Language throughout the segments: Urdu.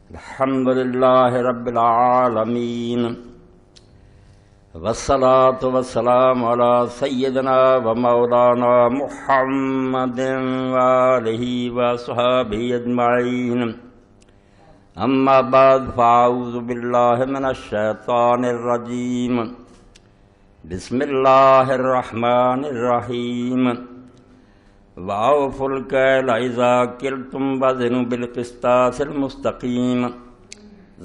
الحمد لله رب العالمين والصلاة والسلام على سيدنا ومولانا محمد وآله وصحبه أجمعين أما بعد فأعوذ بالله من الشيطان الرجيم بسم الله الرحمن الرحيم وأوفوا الكيل إذا كلتم وزنوا بالقسطاس المستقيم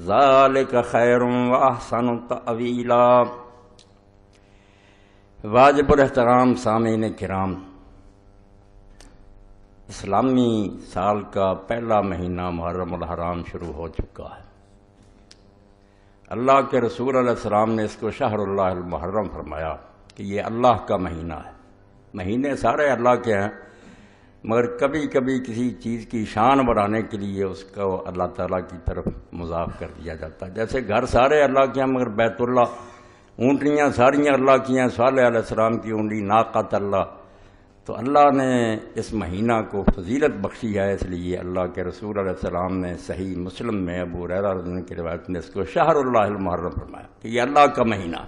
ذلك خير وأحسن تأويلا۔ واجب الاحترام سامعین کرام، اسلامی سال کا پہلا مہینہ محرم الحرام شروع ہو چکا ہے۔ اللہ کے رسول علیہ السلام نے اس کو شہر اللہ المحرم فرمایا کہ یہ اللہ کا مہینہ ہے۔ مہینے سارے اللہ کے ہیں، مگر کبھی کبھی کسی چیز کی شان بڑھانے کے لیے اس کو اللہ تعالیٰ کی طرف مضاف کر دیا جاتا ہے۔ جیسے گھر سارے اللہ کے ہیں مگر بیت اللہ، اونٹنیاں ساریاں اللہ کی ہیں، صالح علیہ السلام کی اونٹی ناقۃ اللہ، تو اللہ نے اس مہینہ کو فضیلت بخشی ہے، اس لیے اللہ کے رسول علیہ السلام نے صحیح مسلم میں ابو ہریرہ رضی اللہ عنہ کی روایت میں اس کو شہر اللہ المحرم فرمایا کہ یہ اللہ کا مہینہ۔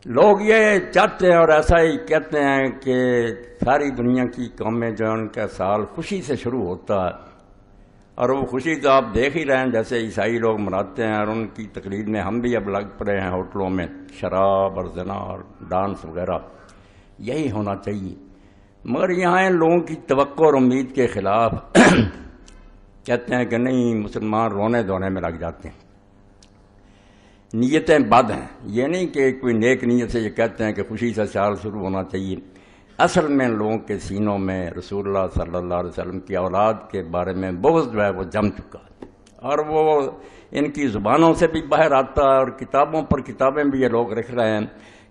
لوگ یہ چاہتے ہیں اور ایسا ہی کہتے ہیں کہ ساری دنیا کی قومیں جو ان کا سال خوشی سے شروع ہوتا ہے، اور وہ خوشی تو آپ دیکھ ہی رہے ہیں جیسے عیسائی لوگ مناتے ہیں، اور ان کی تقلید میں ہم بھی اب لگ پڑے ہیں ہوٹلوں میں شراب اور زنا اور ڈانس وغیرہ۔ یہی ہونا چاہیے، مگر یہاں ان لوگوں کی توقع اور امید کے خلاف کہتے ہیں کہ نہیں، مسلمان رونے دھونے میں لگ جاتے ہیں، نیتیں بد ہیں۔ یہ نہیں کہ کوئی نیک نیت سے یہ کہتے ہیں کہ خوشی سے سال شروع ہونا چاہیے، اصل میں لوگوں کے سینوں میں رسول اللہ صلی اللہ علیہ وسلم کی اولاد کے بارے میں بغض جو ہے وہ جم چکا ہے، اور وہ ان کی زبانوں سے بھی باہر آتا ہے، اور کتابوں پر کتابیں بھی یہ لوگ لکھ رہے ہیں۔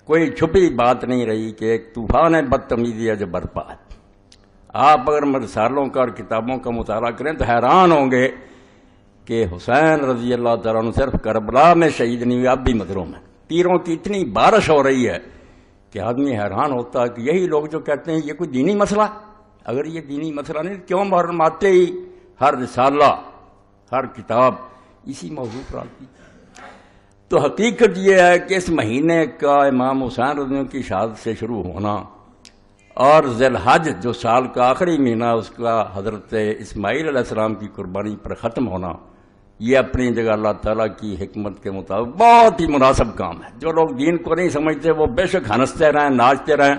کوئی چھپی بات نہیں رہی کہ ایک طوفان بدتمیزی ہے جو برپا ہے۔ آپ اگر رسالوں کا اور کتابوں کا مطالعہ کریں تو حیران ہوں گے کہ حسین رضی اللہ تعالیٰ عنہ صرف کربلا میں شہید نہیں ہوئے، اب بھی مدروں میں تیروں کی اتنی بارش ہو رہی ہے کہ آدمی حیران ہوتا ہے کہ یہی لوگ جو کہتے ہیں یہ کوئی دینی مسئلہ، اگر یہ دینی مسئلہ نہیں کیوں محرم آتے ہی ہر رسالہ ہر کتاب اسی موضوع پر آتی؟ تو حقیقت یہ ہے کہ اس مہینے کا امام حسین رضی اللہ عنہ کی شہادت سے شروع ہونا، اور ذی الحج جو سال کا آخری مہینہ اس کا حضرت اسماعیل علیہ السلام کی قربانی پر ختم ہونا، یہ اپنی جگہ اللہ تعالیٰ کی حکمت کے مطابق بہت ہی مناسب کام ہے۔ جو لوگ دین کو نہیں سمجھتے وہ بے شک ہنستے رہیں، ناچتے رہیں،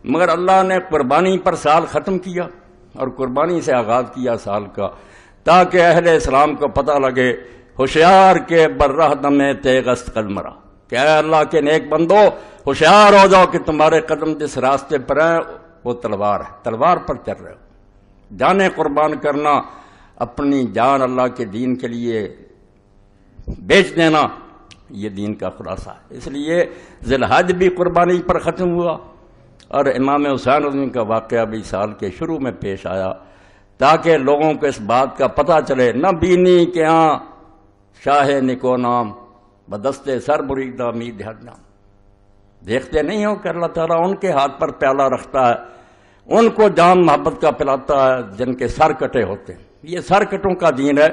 مگر اللہ نے قربانی پر سال ختم کیا اور قربانی سے آغاز کیا سال کا، تاکہ اہل اسلام کو پتہ لگے ہوشیار کے برہ دمے تیغست قدمرا، کہ اے اللہ کے نیک بندو ہوشیار ہو جاؤ کہ تمہارے قدم جس راستے پر ہیں وہ تلوار ہے، تلوار پر چل رہے ہو۔ جانیں قربان کرنا، اپنی جان اللہ کے دین کے لیے بیچ دینا، یہ دین کا خلاصہ ہے۔ اس لیے ذی الحج بھی قربانی پر ختم ہوا، اور امام حسین رضی اللہ عنہ کا واقعہ بھی سال کے شروع میں پیش آیا، تاکہ لوگوں کو اس بات کا پتہ چلے نہ بینی کہ ہاں شاہ نکو نام بدستے سر بریدہ مید ہر نام۔ دیکھتے نہیں ہو کہ اللہ تعالیٰ ان کے ہاتھ پر پیالہ رکھتا ہے، ان کو جام محبت کا پلاتا ہے جن کے سر کٹے ہوتے ہیں۔ یہ سر کٹوں کا دین ہے،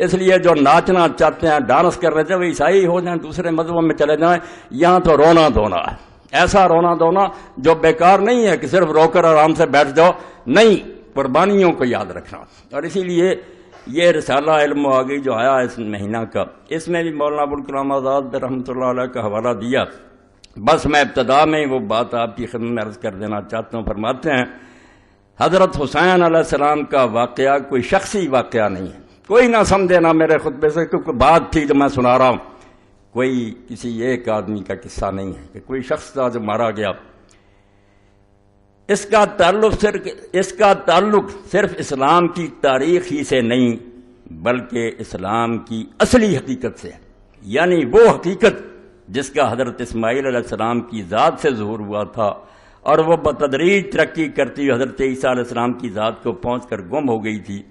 اس لیے جو ناچنا چاہتے ہیں، ڈانس کر رہے تھے، وہ عیسائی ہو جائیں، دوسرے مذہبوں میں چلے جائیں، یہاں تو رونا دھونا ہے، ایسا رونا دھونا جو بیکار نہیں ہے کہ صرف رو کر آرام سے بیٹھ جاؤ، نہیں، قربانیوں کو یاد رکھنا۔ اور اسی لیے یہ رسالہ علم و آگئی جو آیا اس مہینہ کا، اس میں بھی مولانا ابوالکلام آزاد رحمۃ اللہ علیہ کا حوالہ دیا۔ بس میں ابتدا میں ہی وہ بات آپ کی خدمت میں عرض کر دینا چاہتا ہوں۔ فرماتے ہیں حضرت حسین علیہ السلام کا واقعہ کوئی شخصی واقعہ نہیں ہے، کوئی نہ سمجھے نہ میرے خطبے سے کیونکہ بات تھی جو میں سنا رہا ہوں، کوئی کسی ایک آدمی کا قصہ نہیں ہے کہ کوئی شخص تھا جو مارا گیا۔ اس کا تعلق صرف اسلام کی تاریخ ہی سے نہیں بلکہ اسلام کی اصلی حقیقت سے ہے، یعنی وہ حقیقت جس کا حضرت اسماعیل علیہ السلام کی ذات سے ظہور ہوا تھا، اور وہ بتدریج ترقی کرتی حضرت عیسیٰ علیہ السلام کی ذات کو پہنچ کر گم ہو گئی تھی،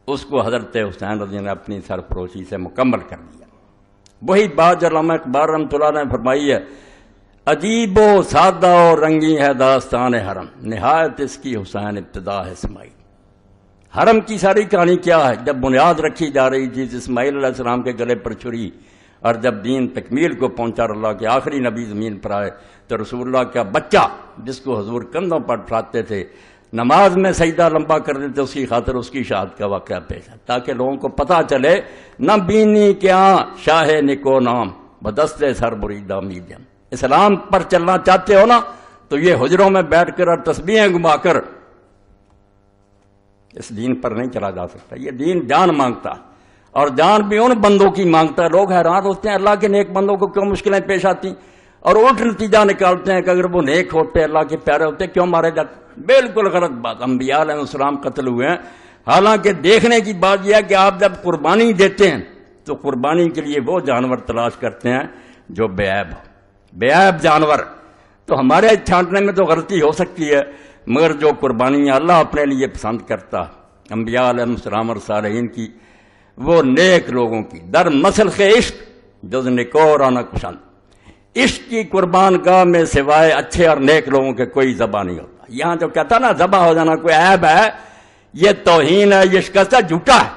اس کو حضرت حسین رضی اللہ عنہ نے اپنی سرفروشی سے مکمل کر دیا۔ وہی بات جو علامہ اقبال رحمۃ اللہ نے فرمائی ہے، عجیب و سادہ و رنگی ہے داستان حرم، نہایت اس کی حسین ابتدا ہے اسماعیل۔ حرم کی ساری کہانی کیا ہے؟ جب بنیاد رکھی جا رہی تھی اسماعیل علیہ السلام کے گلے پر چھری، اور جب دین تکمیل کو پہنچا، اللہ کے آخری نبی زمین پر آئے، تو رسول اللہ کا بچہ جس کو حضور کندھوں پر اٹھاتے تھے، نماز میں سجدہ لمبا کر دیتے، اس کی خاطر اس کی شہادت کا واقعہ پیش ہے، تاکہ لوگوں کو پتہ چلے نہ بینی کیا شاہ نکو نام بدستے سر بریدہ میدم۔ اسلام پر چلنا چاہتے ہو نا، تو یہ حجروں میں بیٹھ کر اور تسبیحیں گما کر اس دین پر نہیں چلا جا سکتا۔ یہ دین جان مانگتا، اور جان بھی ان بندوں کی مانگتا ہے۔ لوگ حیران ہوتے ہیں اللہ کے نیک بندوں کو کیوں مشکلیں پیش آتی، اور الٹ نتیجہ نکالتے ہیں کہ اگر وہ نیک ہوتے، اللہ کے پیارے ہوتے، کیوں مارے جاتے۔ بالکل غلط بات۔ انبیاء علیہ السلام قتل ہوئے ہیں، حالانکہ دیکھنے کی بات یہ ہے کہ آپ جب قربانی دیتے ہیں تو قربانی کے لیے وہ جانور تلاش کرتے ہیں جو بے عیب ہو، بے عیب جانور۔ تو ہمارے چھانٹنے میں تو غلطی ہو سکتی ہے، مگر جو قربانیاں اللہ اپنے لیے پسند کرتا، انبیاء علیہ السلام اور صالحین کی، وہ نیک لوگوں کی، در مسلخ عشق جز نکورانہ کشند، عشق کی قربان گاہ میں سوائے اچھے اور نیک لوگوں کے کوئی ذبح نہیں ہوتا۔ یہاں جو کہتا نا ذبح ہو جانا کوئی عیب ہے، یہ توہین ہے، یہ شکست ہے، جھوٹا ہے۔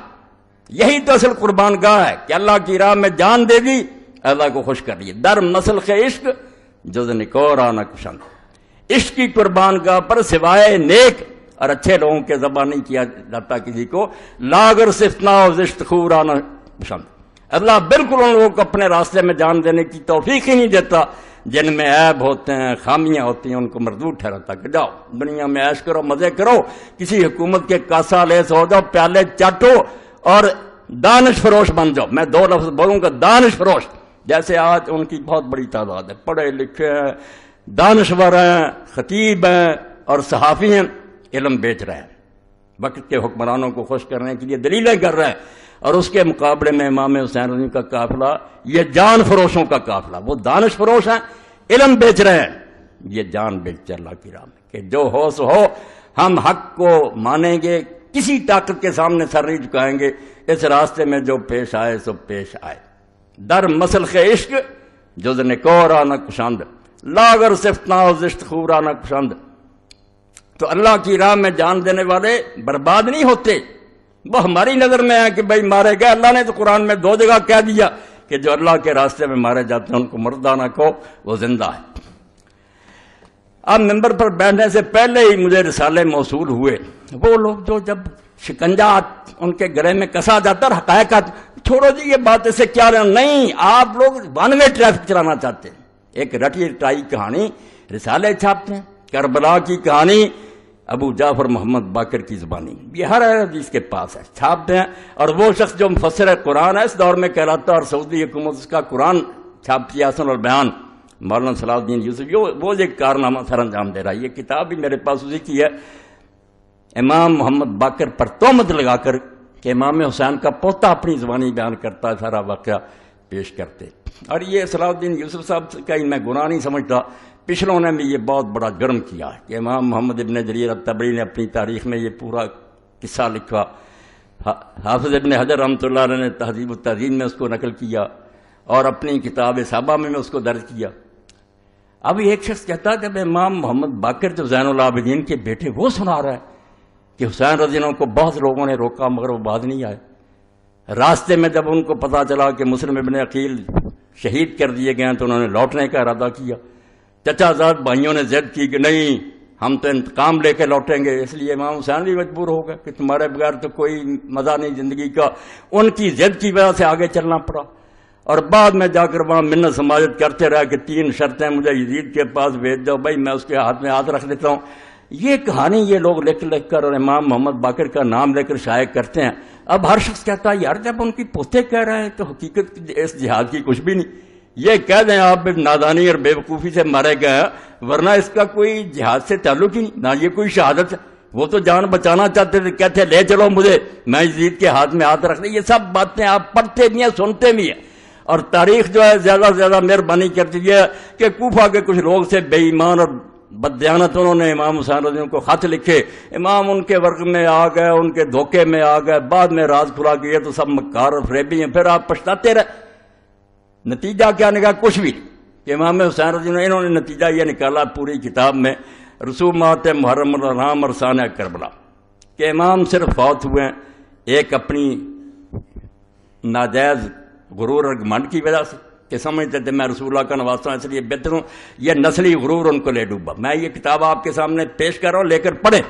یہی تو اصل قربان گاہ ہے کہ اللہ کی راہ میں جان دے دی، اللہ کو خوش کر لیے۔ در مسلخ عشق جز نکورانہ کشند، عشق کی قربان گاہ پر سوائے نیک اور اچھے لوگوں کے ذبح نہیں کیا جاتا کسی کو۔ لاگر صفتنا و زشت خورانہ پسند، اللہ بالکل ان لوگوں کو اپنے راستے میں جان دینے کی توفیق ہی نہیں دیتا جن میں عیب ہوتے ہیں، خامیاں ہوتی ہیں، ان کو مردود ٹھہراتا کہ جاؤ دنیا میں عیش کرو، مزے کرو، کسی حکومت کے کاسا لیس ہو جاؤ، پیالے چاٹو اور دانش فروش بن جاؤ۔ میں دو لفظ بولوں گا، دانش فروش۔ جیسے آج ان کی بہت بڑی تعداد ہے، پڑھے لکھے ہیں، دانشور ہیں، خطیب ہیں اور صحافی ہیں، علم بیچ رہے ہیں، وقت کے حکمرانوں کو خوش کرنے کے لیے دلیلیں کر رہے ہیں، اور اس کے مقابلے میں امام حسین رضی کا قافلہ یہ جان فروشوں کا قافلہ، وہ دانش فروش ہیں، علم بیچ رہے ہیں، یہ جان بیچتے اللہ کی راہ میں کہ جو ہو سو ہو، ہم حق کو مانیں گے، کسی طاقت کے سامنے سر نہیں جھکائیں گے، اس راستے میں جو پیش آئے سو پیش آئے۔ در مسلخ عشق جز نکورانہ کشند، لاگر صفتنا و زشت خورانہ کشند۔ تو اللہ کی راہ میں جان دینے والے برباد نہیں ہوتے، وہ ہماری نظر میں ہے کہ بھائی مارے گئے۔ اللہ نے تو قرآن میں 2 جگہ کہہ دیا کہ جو اللہ کے راستے میں مارے جاتے ہیں ان کو مردانہ کو، وہ زندہ ہے۔ اب ممبر پر بیٹھنے سے پہلے ہی مجھے رسالے موصول ہوئے، وہ لوگ جو جب شکنجہ ان کے گلے میں کسا جاتا اور حقائق چھوڑو جی یہ بات اس سے کیا رہا، نہیں، آپ لوگ ون وے ٹریفک چلانا چاہتے ہیں، ایک رٹی رٹائی کہانی رسالے چھاپتے ہیں، کربلا کی کہانی ابو جعفر محمد باقر کی زبانی، یہ ہر حدیث کے پاس ہے، چھاپتے ہیں۔ اور وہ شخص جو مفسر قرآن ہے اس دور میں کہلاتا ہے، اور سعودی حکومت اس کا قرآن چھاپتی ہے، حسن البیان، مولانا صلاح الدین یوسف، وہ ایک کارنامہ سر انجام دے رہا ہے۔ یہ کتاب بھی میرے پاس اسی کی ہے، امام محمد باقر پر تہمت لگا کر کہ امام حسین کا پوتا اپنی زبانی بیان کرتا ہے، سارا واقعہ پیش کرتے۔ اور یہ صلاح الدین یوسف صاحب کا میں گناہ نہیں سمجھتا، پچھلوں نے بھی یہ بہت بڑا جرم کیا ہے کہ امام محمد ابن جریر الطبری نے اپنی تاریخ میں یہ پورا قصہ لکھا، حافظ ابن حجر رحمۃ اللہ علیہ نے تہذیب التہذیب میں اس کو نقل کیا، اور اپنی کتاب صحابہ میں اس کو درج کیا۔ اب ایک شخص کہتا ہے جب امام محمد باقر جو زین العابدین کے بیٹے، وہ سنا رہا ہے کہ حسین رضی اللہ عنہ کو بہت لوگوں نے روکا مگر وہ بعد نہیں آئے۔ راستے میں جب ان کو پتا چلا کہ مسلم ابن عقیل شہید کر دیے گئے ہیں تو انہوں نے لوٹنے کا ارادہ کیا۔ چچا زاد بھائیوں نے ضد کی کہ نہیں، ہم تو انتقام لے کے لوٹیں گے، اس لیے امام حسین بھی مجبور ہو گئے کہ تمہارے بغیر تو کوئی مزہ نہیں زندگی کا۔ ان کی ضد کی وجہ سے آگے چلنا پڑا، اور بعد میں جا کر وہاں منت سماجت کرتے رہے کہ 3 شرطیں مجھے یزید کے پاس بھیج دو، بھائی میں اس کے ہاتھ میں ہاتھ رکھ دیتا ہوں۔ یہ کہانی یہ لوگ لکھ لکھ کر اور امام محمد باقر کا نام لے کر شائع کرتے ہیں۔ اب ہر شخص کہتا ہے یار جب ان کی پوتے کہہ رہے ہیں تو حقیقت اس جہاد کی کچھ بھی نہیں، یہ کہہ دیں آپ نادانی اور بے وقوفی سے مارے گئے ہیں، ورنہ اس کا کوئی جہاد سے تعلق ہی نہیں، نہ یہ کوئی شہادت ہے۔ وہ تو جان بچانا چاہتے تھے، کہتے لے چلو مجھے، میں یزید کے ہاتھ میں ہاتھ رکھ دیں۔ یہ سب باتیں آپ پڑھتے بھی ہیں، سنتے بھی ہیں، اور تاریخ جو ہے زیادہ سے زیادہ مہربانی کرتی ہے کہ کوفہ کے کچھ لوگ سے بے ایمان اور بددیانت انہوں نے امام حسین رضی اللہ عنہ کو خط لکھے، امام ان کے ورق میں آ گئے، ان کے دھوکے میں آ گئے، بعد میں راز کھلا کہ یہ تو سب مکار اور فریبی ہیں، پھر آپ پچھتاتے رہے۔ نتیجہ کیا نکلا؟ کچھ بھی کہ امام حسین رضی اللہ عنہ انہوں نے نتیجہ یہ نکالا پوری کتاب میں، رسومات محرم الحرام اور ثانیہ کربلا، کہ امام صرف فوت ہوئے ہیں ایک اپنی ناجائز غرور اور گھمنڈ کی وجہ سے کہ سمجھتے تھے میں رسول اللہ کا نواسا ہوں اس لیے بہتر ہوں. یہ نسلی غرور ان کو لے ڈوبا. میں یہ کتاب آپ کے سامنے پیش کر رہا ہوں، لے کر پڑھیں.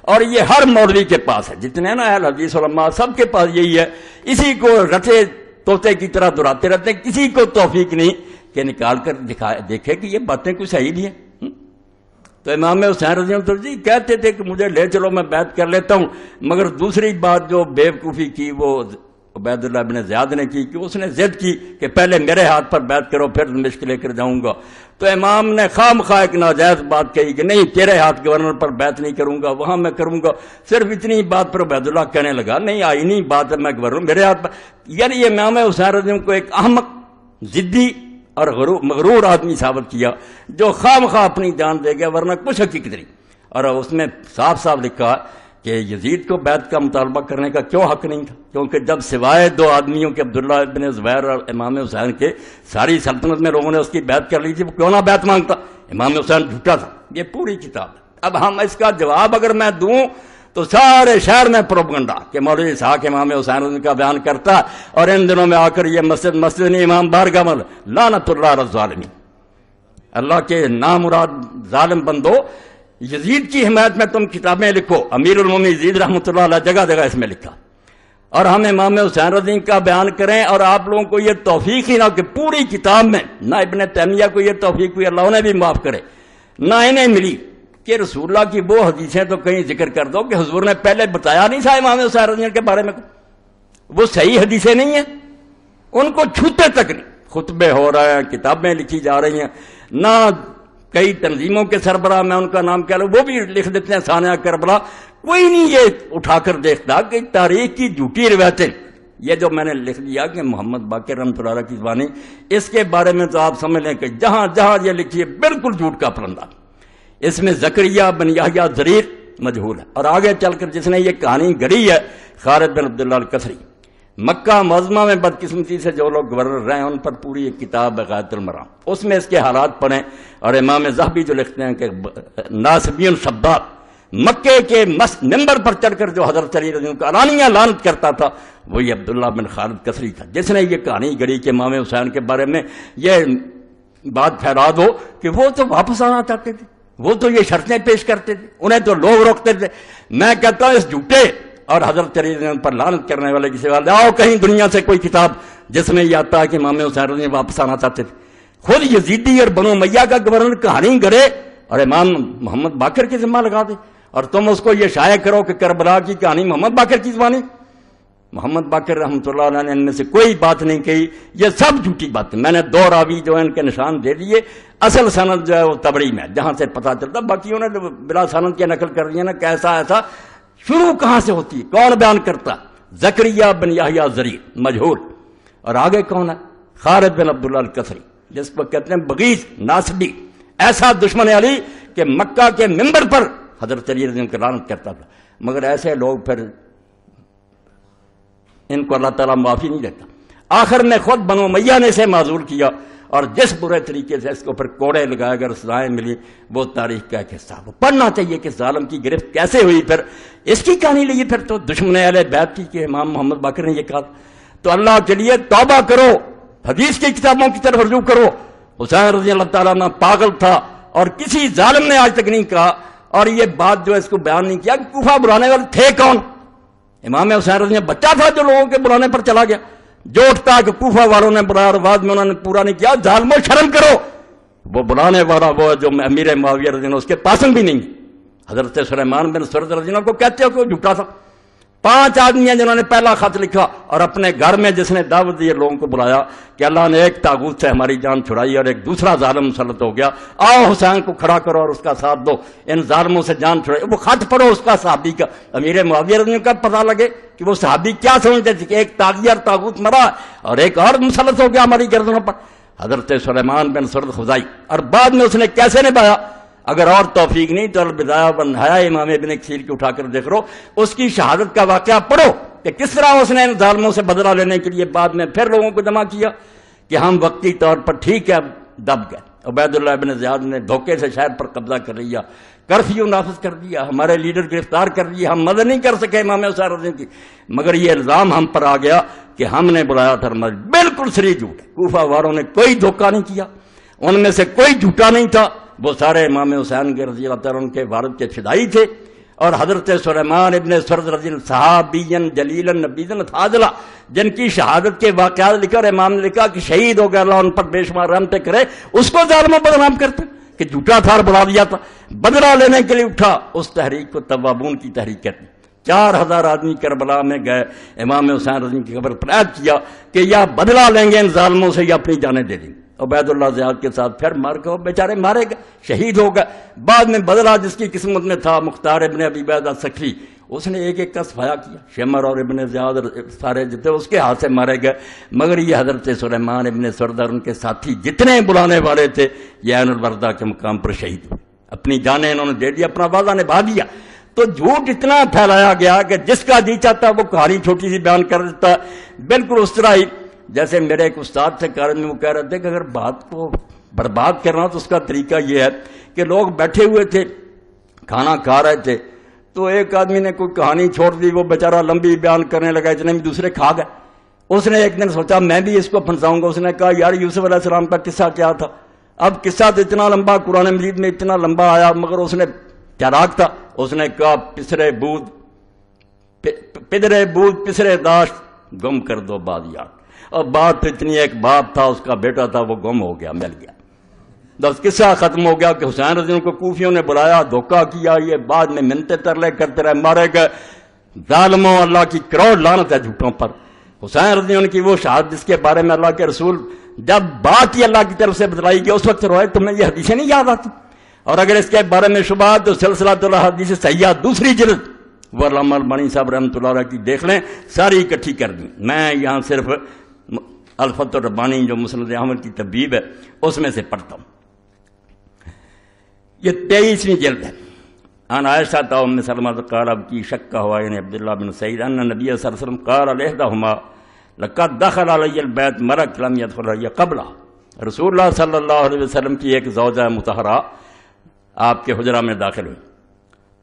اور یہ ہر مولوی کے پاس ہے، جتنے نا اہل حدیث علماء سب کے پاس یہی ہے. اسی کو رٹے طوطے کی طرح دہراتے رہتے ہیں. کسی کو توفیق نہیں کہ نکال کر دیکھے کہ یہ باتیں کچھ صحیح نہیں ہیں. تو امام حسین رضی اللہ عنہ جی کہتے تھے کہ مجھے لے چلو میں بیعت کر لیتا ہوں، مگر دوسری بات جو بیوقوفی کی وہ عبید اللہ بن زیاد نے کی کہ اس نے ضد کی کہ پہلے میرے ہاتھ پر بیعت کرو پھر دمشق لے کر جاؤں گا. تو امام نے خام خواہ ایک ناجائز بات کہی کہ نہیں تیرے ہاتھ گورنر پر بیعت نہیں کروں گا، وہاں میں کروں گا. صرف اتنی بات پر عبید اللہ کہنے لگا نہیں آئینی بات ہے، میں گورنر میرے ہاتھ پر. یعنی یہ امام حسین رضی اللہ عنہ کو ایک احمق ضدی اور مغرور آدمی ثابت کیا جو خام خواہ اپنی جان دے گیا، ورنہ کچھ حقیقت نہیں. اور اس میں صاف صاف لکھا کہ یزید کو بیعت کا مطالبہ کرنے کا کیوں حق نہیں تھا، کیونکہ جب سوائے دو آدمیوں کے عبداللہ ابن زبیر اور امام حسین کے ساری سلطنت میں لوگوں نے اس کی بیعت کر لی تھی، وہ کیوں نہ بیعت مانگتا. امام حسین جھوٹا تھا. یہ پوری کتاب ہے. اب ہم اس کا جواب اگر میں دوں تو سارے شہر میں پروپگنڈا کہ مولوی اسحاق امام حسین کا بیان کرتا، اور ان دنوں میں آ کر یہ مسجد نہیں امام بارگاہ میں لعنت اللہ علی الظالمین. اللہ کے نامراد ظالم بندو، یزید کی حمایت میں تم کتابیں لکھو. امیر المومنین یزید رحمۃ اللہ علیہ جگہ جگہ اس میں لکھا. اور ہم امام حسین رضی اللہ عنہ کا بیان کریں، اور آپ لوگوں کو یہ توفیق ہی نہ کہ پوری کتاب میں نہ ابن تیمیہ کو یہ توفیق ہوئی، اللہ انہیں بھی معاف کرے، نہ انہیں ملی کہ رسول اللہ کی وہ حدیثیں تو کہیں ذکر کر دو کہ حضور نے پہلے بتایا نہیں تھا امام حسین رضی اللہ عنہ کے بارے میں. وہ صحیح حدیثیں نہیں ہیں، ان کو چھوتے تک نہیں. خطبے ہو رہے ہیں، کتابیں لکھی جا رہی ہیں، نہ کئی تنظیموں کے سربراہ میں ان کا نام کہہ لوں وہ بھی لکھ دیتے ہیں ثانیہ کربلا. کوئی نہیں یہ اٹھا کر دیکھتا کہ تاریخ کی جھوٹی روایتیں. یہ جو میں نے لکھ دیا کہ محمد باقر رحمۃ اللہ علیہ کی زبانی، اس کے بارے میں تو آپ سمجھ لیں کہ جہاں جہاں یہ لکھی ہے بالکل جھوٹ کا پرندہ. اس میں زکریہ بن یحییٰ ضریر مجہول ہے. اور آگے چل کر جس نے یہ کہانی گڑھی ہے خالد بن عبداللہ الکسری. مکہ معظمہ میں بدقسمتی سے جو لوگ گورنر رہے ہیں ان پر پوری ایک کتاب ہے غایۃ المرام. اس میں اس کے حالات پڑھیں. اور امام ذہبی جو لکھتے ہیں کہ ناصبین شباب مکے کے ممبر پر چڑھ کر جو حضرت علی رضی اللہ عنہ کا علانیہ لعنت کرتا تھا وہی عبداللہ بن خالد کسری تھا، جس نے یہ کہانی گڑھی کہ امام حسین کے بارے میں یہ بات پھیلا دو کہ وہ تو واپس آنا چاہتے تھے، وہ تو یہ شرطیں پیش کرتے تھے، انہیں تو لوگ روکتے تھے. میں کہتا ہوں اس جھوٹے اور حضرت علی رضی اللہ عنہ پر لعنت کرنے والے کی سوال آؤ کہیں دنیا سے کوئی کتاب جس میں یہ آتا ہے کہ امام حسین رضی اللہ عنہ واپس آنا چاہتے تھے. خود یزیدی اور بنو امیہ کا گورنر کہانی گڑھے اور امام محمد باقر کی ذمہ لگا دے، اور تم اس کو یہ شائع کرو کہ کربلا کی کہانی محمد باقر کی زبانی. محمد باقر رحمۃ اللہ علیہ نے ان میں سے کوئی بات نہیں کہی. یہ سب جھوٹی باتیں. میں نے دو راوی جو ان کے نشان دے دیے. اصل سند جو ہے وہ تبری میں جہاں سے پتہ چلتا، باقی انہوں نے بلا سند کی نقل کر دی نا کیسا ایسا. شروع کہاں سے ہوتی ہے، کون بیان کرتا؟ زکریہ بن یحییٰ ضریر مجہول. اور آگے کون ہے؟ خالد بن عبداللہ الکسری، جس کو کہتے ہیں بغیض ناصبی، ایسا دشمن علی کہ مکہ کے ممبر پر حضرت علی رضی اللہ عنہ کی لعنت کرتا تھا. مگر ایسے لوگ پھر ان کو اللہ تعالیٰ معافی نہیں دیتا. آخر میں خود بنو امیہ نے اسے معذور کیا، اور جس برے طریقے سے اس کو پھر کوڑے لگائے کر سزائیں ملی وہ تاریخ کا ایک حصہ. وہ پڑھنا چاہیے کہ ظالم کی گرفت کیسے ہوئی. پھر اس کی کہانی لیے پھر تو دشمن اہل بیت کی کہ امام محمد باقر نے یہ کہا. تو اللہ کے لیے توبہ کرو، حدیث کی کتابوں کی طرف رجوع کرو. حسین رضی اللہ تعالیٰ عنہ پاگل تھا اور کسی ظالم نے آج تک نہیں کہا. اور یہ بات جو اس کو بیان نہیں کیا کہ کوفہ بلانے والے تھے کون. امام حسین رضی اللہ بچہ تھا جو لوگوں کے بلانے پر چلا گیا، جو اٹھتا کہ کوفہ والوں نے بلایا اور بعد میں انہوں نے پورا نہیں کیا. ظالموں شرم کرو. وہ بلانے والا وہ جو امیر معاویہ رضی اللہ اس کے پاسنگ بھی نہیں. حضرت سلیمان بن سرد رضی اللہ کو کہتے ہو کہ وہ جھوٹا تھا. 5 آدمی ہیں جنہوں نے پہلا خط لکھا اور اپنے گھر میں جس نے دعوت دی لوگوں کو بلایا کہ اللہ نے ایک طاغوت سے ہماری جان چھڑائی اور ایک دوسرا ظالم مسلط ہو گیا، آؤ حسین کو کھڑا کرو اور اس کا ساتھ دو، ان ظالموں سے جان چھڑائی. وہ خط پڑھو اس کا صحابی کا، امیر معاویہ رضی اللہ کا پتہ لگے کہ وہ صحابی کیا سمجھتے تھے کہ ایک طاغیہ اور طاغوت مرا اور ایک اور مسلط ہو گیا ہماری گردنوں پر. حضرت سلیمان بن سرد خزائی. اور بعد میں اس نے کیسے نبھایا. اگر اور توفیق نہیں تو البدایہ والنہایہ امام ابن کثیر کی اٹھا کر دیکھ رہو، اس کی شہادت کا واقعہ پڑھو کہ کس طرح اس نے ان ظالموں سے بدلہ لینے کے لیے بعد میں پھر لوگوں کو جمع کیا کہ ہم وقتی طور پر ٹھیک ہے دب گئے. عبید اللہ ابن زیاد نے دھوکے سے شہر پر قبضہ کر لیا کرفیو نافذ کر دیا، ہمارے لیڈر گرفتار کر دیے، ہم مدد نہیں کر سکے امام حسین رضی اللہ کی، مگر یہ الزام ہم پر آ گیا کہ ہم نے بلایا تھا۔ بالکل صریح جھوٹ ہے، کوفہ والوں نے کوئی دھوکہ نہیں کیا، ان میں سے کوئی جھوٹا نہیں تھا، وہ سارے امام حسین کے رضی اللہ تعالیٰ عنہ کے والد کے فدائی تھے۔ اور حضرت سلیمان ابن سرد رضی اللہ صحابین جلیلا نبیذا فاضلا، جن کی شہادت کے واقعات لکھا اور امام نے لکھا کہ شہید ہو گیا، اللہ ان پر بے شمار رحمتیں کرے، اس کو ظالموں بدنام کرتے کہ جھوٹا تھا اور بڑھا دیا تھا، بدلہ لینے کے لیے اٹھا۔ اس تحریک کو توابون کی تحریک کہتے ہیں۔ 4000 آدمی کربلا میں گئے، امام حسین رضی اللہ کی قبر پر عہد کیا کہ یا بدلہ لیں گے ان ظالموں سے یا اپنی جانیں دے دیں گے۔ عبید اللہ زیاد کے ساتھ پھر مار کے بیچارے مارے گئے، شہید ہو گئے۔ بعد میں بدلہ جس کی قسمت میں تھا، مختار ابن ابی عبیدہ سکری، اس نے ایک ایک کا صفایا کیا، شمر اور ابن زیاد سارے جتنے اس کے ہاتھ سے مارے گئے، مگر یہ حضرت سلیمان ابن سرد اور ان کے ساتھی جتنے بلانے والے تھے یہ عین البردہ کے مقام پر شہید ہوئے، اپنی جانیں انہوں نے دے دی، اپنا وعدہ نبھا دیا۔ تو جھوٹ اتنا پھیلایا گیا کہ جس کا جی چاہتا وہ کہانی چھوٹی سی بیان کر دیتا ہے۔ بالکل اس طرح ہی جیسے میرے ایک استاد سے کالج میں وہ کہہ رہے تھے کہ اگر بات کو برباد کرنا تو اس کا طریقہ یہ ہے کہ لوگ بیٹھے ہوئے تھے، کھانا کھا رہے تھے، تو ایک آدمی نے کوئی کہانی چھوڑ دی، وہ بیچارہ لمبی بیان کرنے لگا، اتنے میں دوسرے کھا گئے۔ اس نے ایک دن سوچا میں بھی اس کو پھنساؤں گا، اس نے کہا یار یوسف علیہ السلام کا قصہ کیا تھا؟ اب قصہ تو اتنا لمبا قرآن مجید میں اتنا لمبا آیا، مگر اس نے چراغ تھا، اس نے کہا پسرے بود پسرے داشت گم کر دو بادیات۔ اور بات تو اتنی، ایک باپ تھا، اس کا بیٹا تھا، وہ گم ہو گیا، مل گیا، بس قصہ ختم ہو گیا کہ حسین رضی اللہ کو کوفیوں نے بلایا، دھوکہ کیا، یہ بعد میں منتیں ترلے کرتے رہے، مارے گئے۔ ظالموں، اللہ کی کروڑ لعنت ہے جھوٹوں پر۔ حسین رضی اللہ کی وہ شہادت جس کے بارے میں اللہ کے رسول جب بات ہی اللہ کی طرف سے بتلائی گئی اس وقت روئے، تمہیں یہ حدیثیں نہیں یاد آتی؟ اور اگر اس کے بارے میں شبہ تو سلسلۃ الحدیث صحیحہ دوسری جلد وہ علامہ البانی صاحب رحمۃ اللہ علیہ کی دیکھ لیں، ساری اکٹھی کر دیں۔ میں یہاں صرف الفتح الربانی جو مسند احمد کی طبیب ہے اس میں سے پڑھتا ہوں۔ یہ 23ویں جلد ہے۔ ان عائشہ ام سلمہ قال اب کی شک ہوا یعنی عبداللہ بن سعید ان نبی صلی اللہ علیہ وسلم قال لإحداهما لقد دخل علی البیت ملک لم يدخل علی قبلہ۔ رسول اللہ صلی اللہ علیہ وسلم کی ایک زوجہ مطہرہ آپ کے حجرہ میں داخل ہوئی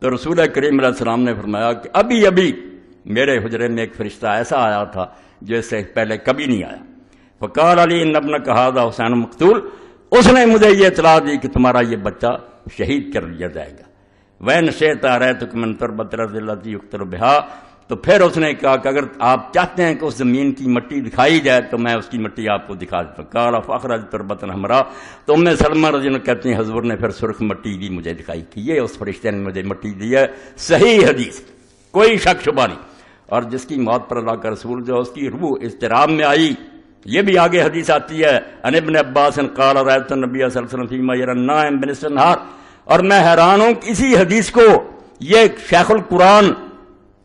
تو رسول کریم علیہ السلام نے فرمایا کہ ابھی ابھی میرے حجرے میں ایک فرشتہ ایسا آیا تھا جو اس سے پہلے کبھی نہیں آیا۔ فقال علی ان ابنک ھذا حسین مقتول، اس نے مجھے یہ اطلاع دی کہ تمہارا یہ بچہ شہید کر دیا جائے گا۔ وَإِنْ شِئْتَ أَرَيْتُكَ مِنْ تُرْبَةِ الْأَرْضِ الَّتِي يُقْتَلُ بِهَا، تو پھر اس نے کہا کہ اگر آپ چاہتے ہیں کہ اس زمین کی مٹی دکھائی جائے تو میں اس کی مٹی آپ کو دکھا دیتا ہوں۔ قال فأخرج تربة حمراء، تو ام سلمہ رضی اللہ کہتی ہیں حضور نے پھر سرخ مٹی دی مجھے دکھائی کہ یہ اس فرشتے نے مجھے مٹی دی ہے۔ صحیح حدیث، کوئی شک شبہ نہیں۔ اور جس کی موت پر اللہ کا رسول جو اس کی روح اضطراب میں آئی، یہ بھی آگے حدیث آتی ہے عن ابن عباس قال رأيت النبي صلی اللہ علیہ وسلم فيما يرى النائم بنصف النهار، اور میں حیران ہوں اسی حدیث کو یہ شیخ القرآن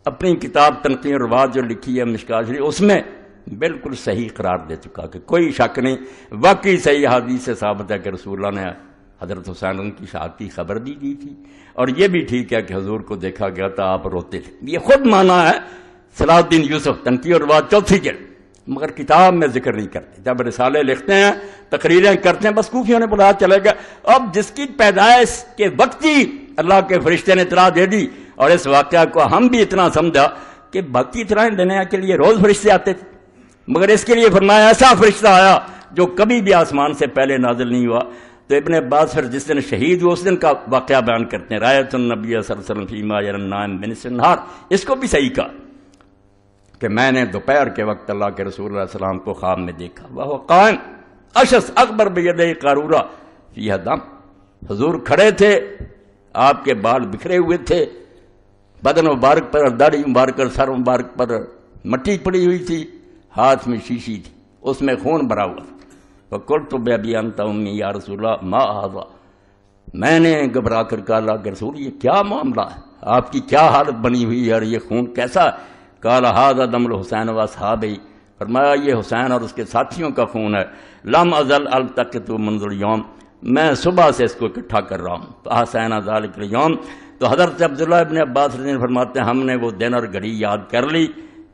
اپنی کتاب تنقیح الرواۃ جو لکھی ہے مشکات شریف اس میں بالکل صحیح قرار دے چکا کہ کوئی شک نہیں، واقعی صحیح حدیث سے ثابت ہے کہ رسول اللہ نے حضرت حسین کی شہادت کی خبر دی تھی۔ اور یہ بھی ٹھیک ہے کہ حضور کو دیکھا گیا تھا، آپ روتے تھے، یہ خود مانا ہے صلاح الدین یوسف تنقیح الرواۃ 4 جلد، مگر کتاب میں ذکر نہیں کرتے۔ جب رسالے لکھتے ہیں، تقریریں کرتے ہیں، بس کوفیوں نے بلایا چلے گئے۔ اب جس کی پیدائش کے وقت ہی اللہ کے فرشتے نے اطلاع دے دی، اور اس واقعہ کو ہم بھی اتنا سمجھا کہ باقی اطلاعیں دینے کے لیے روز فرشتے آتے تھے، مگر اس کے لیے فرمایا ایسا فرشتہ آیا جو کبھی بھی آسمان سے پہلے نازل نہیں ہوا۔ تو ابن عباس پھر جس دن شہید ہوئے اس دن کا واقعہ بیان کرتے ہیں، رایت النبی صلی اللہ علیہ وسلم فیما یری النائم بنصف النہار، اس کو بھی صحیح کہا کہ میں نے دوپہر کے وقت اللہ کے رسول علیہ السلام کو خواب میں دیکھا، وہ قائم اشس اکبر بیدہ قارورہ فیہا دم، حضور کھڑے تھے، آپ کے بال بکھرے ہوئے تھے، بدن مبارک پر، داڑھی مبارک اور سر مبارک پر مٹی پڑی ہوئی تھی، ہاتھ میں شیشی تھی، اس میں خون بھرا ہوا تھا۔ فقلت بأبی انت امی یا رسول اللہ ما ھذا، میں نے گھبرا کر کہا اللہ کے رسول یہ کیا معاملہ ہے، آپ کی کیا حالت بنی ہوئی ہے اور یہ خون کیسا ہے؟ قال ھذا دم الحسین واصحابہ، فرمایا یہ حسین اور اس کے ساتھیوں کا خون ہے، لم ازل التقط منذ اليوم، میں صبح سے اس کو اکٹھا کر رہا ہوں۔ فاحسین ذلک اليوم، تو حضرت عبداللہ ابن عباس رضی اللہ عنہ فرماتے ہیں ہم نے وہ دن اور گھڑی یاد کر لی۔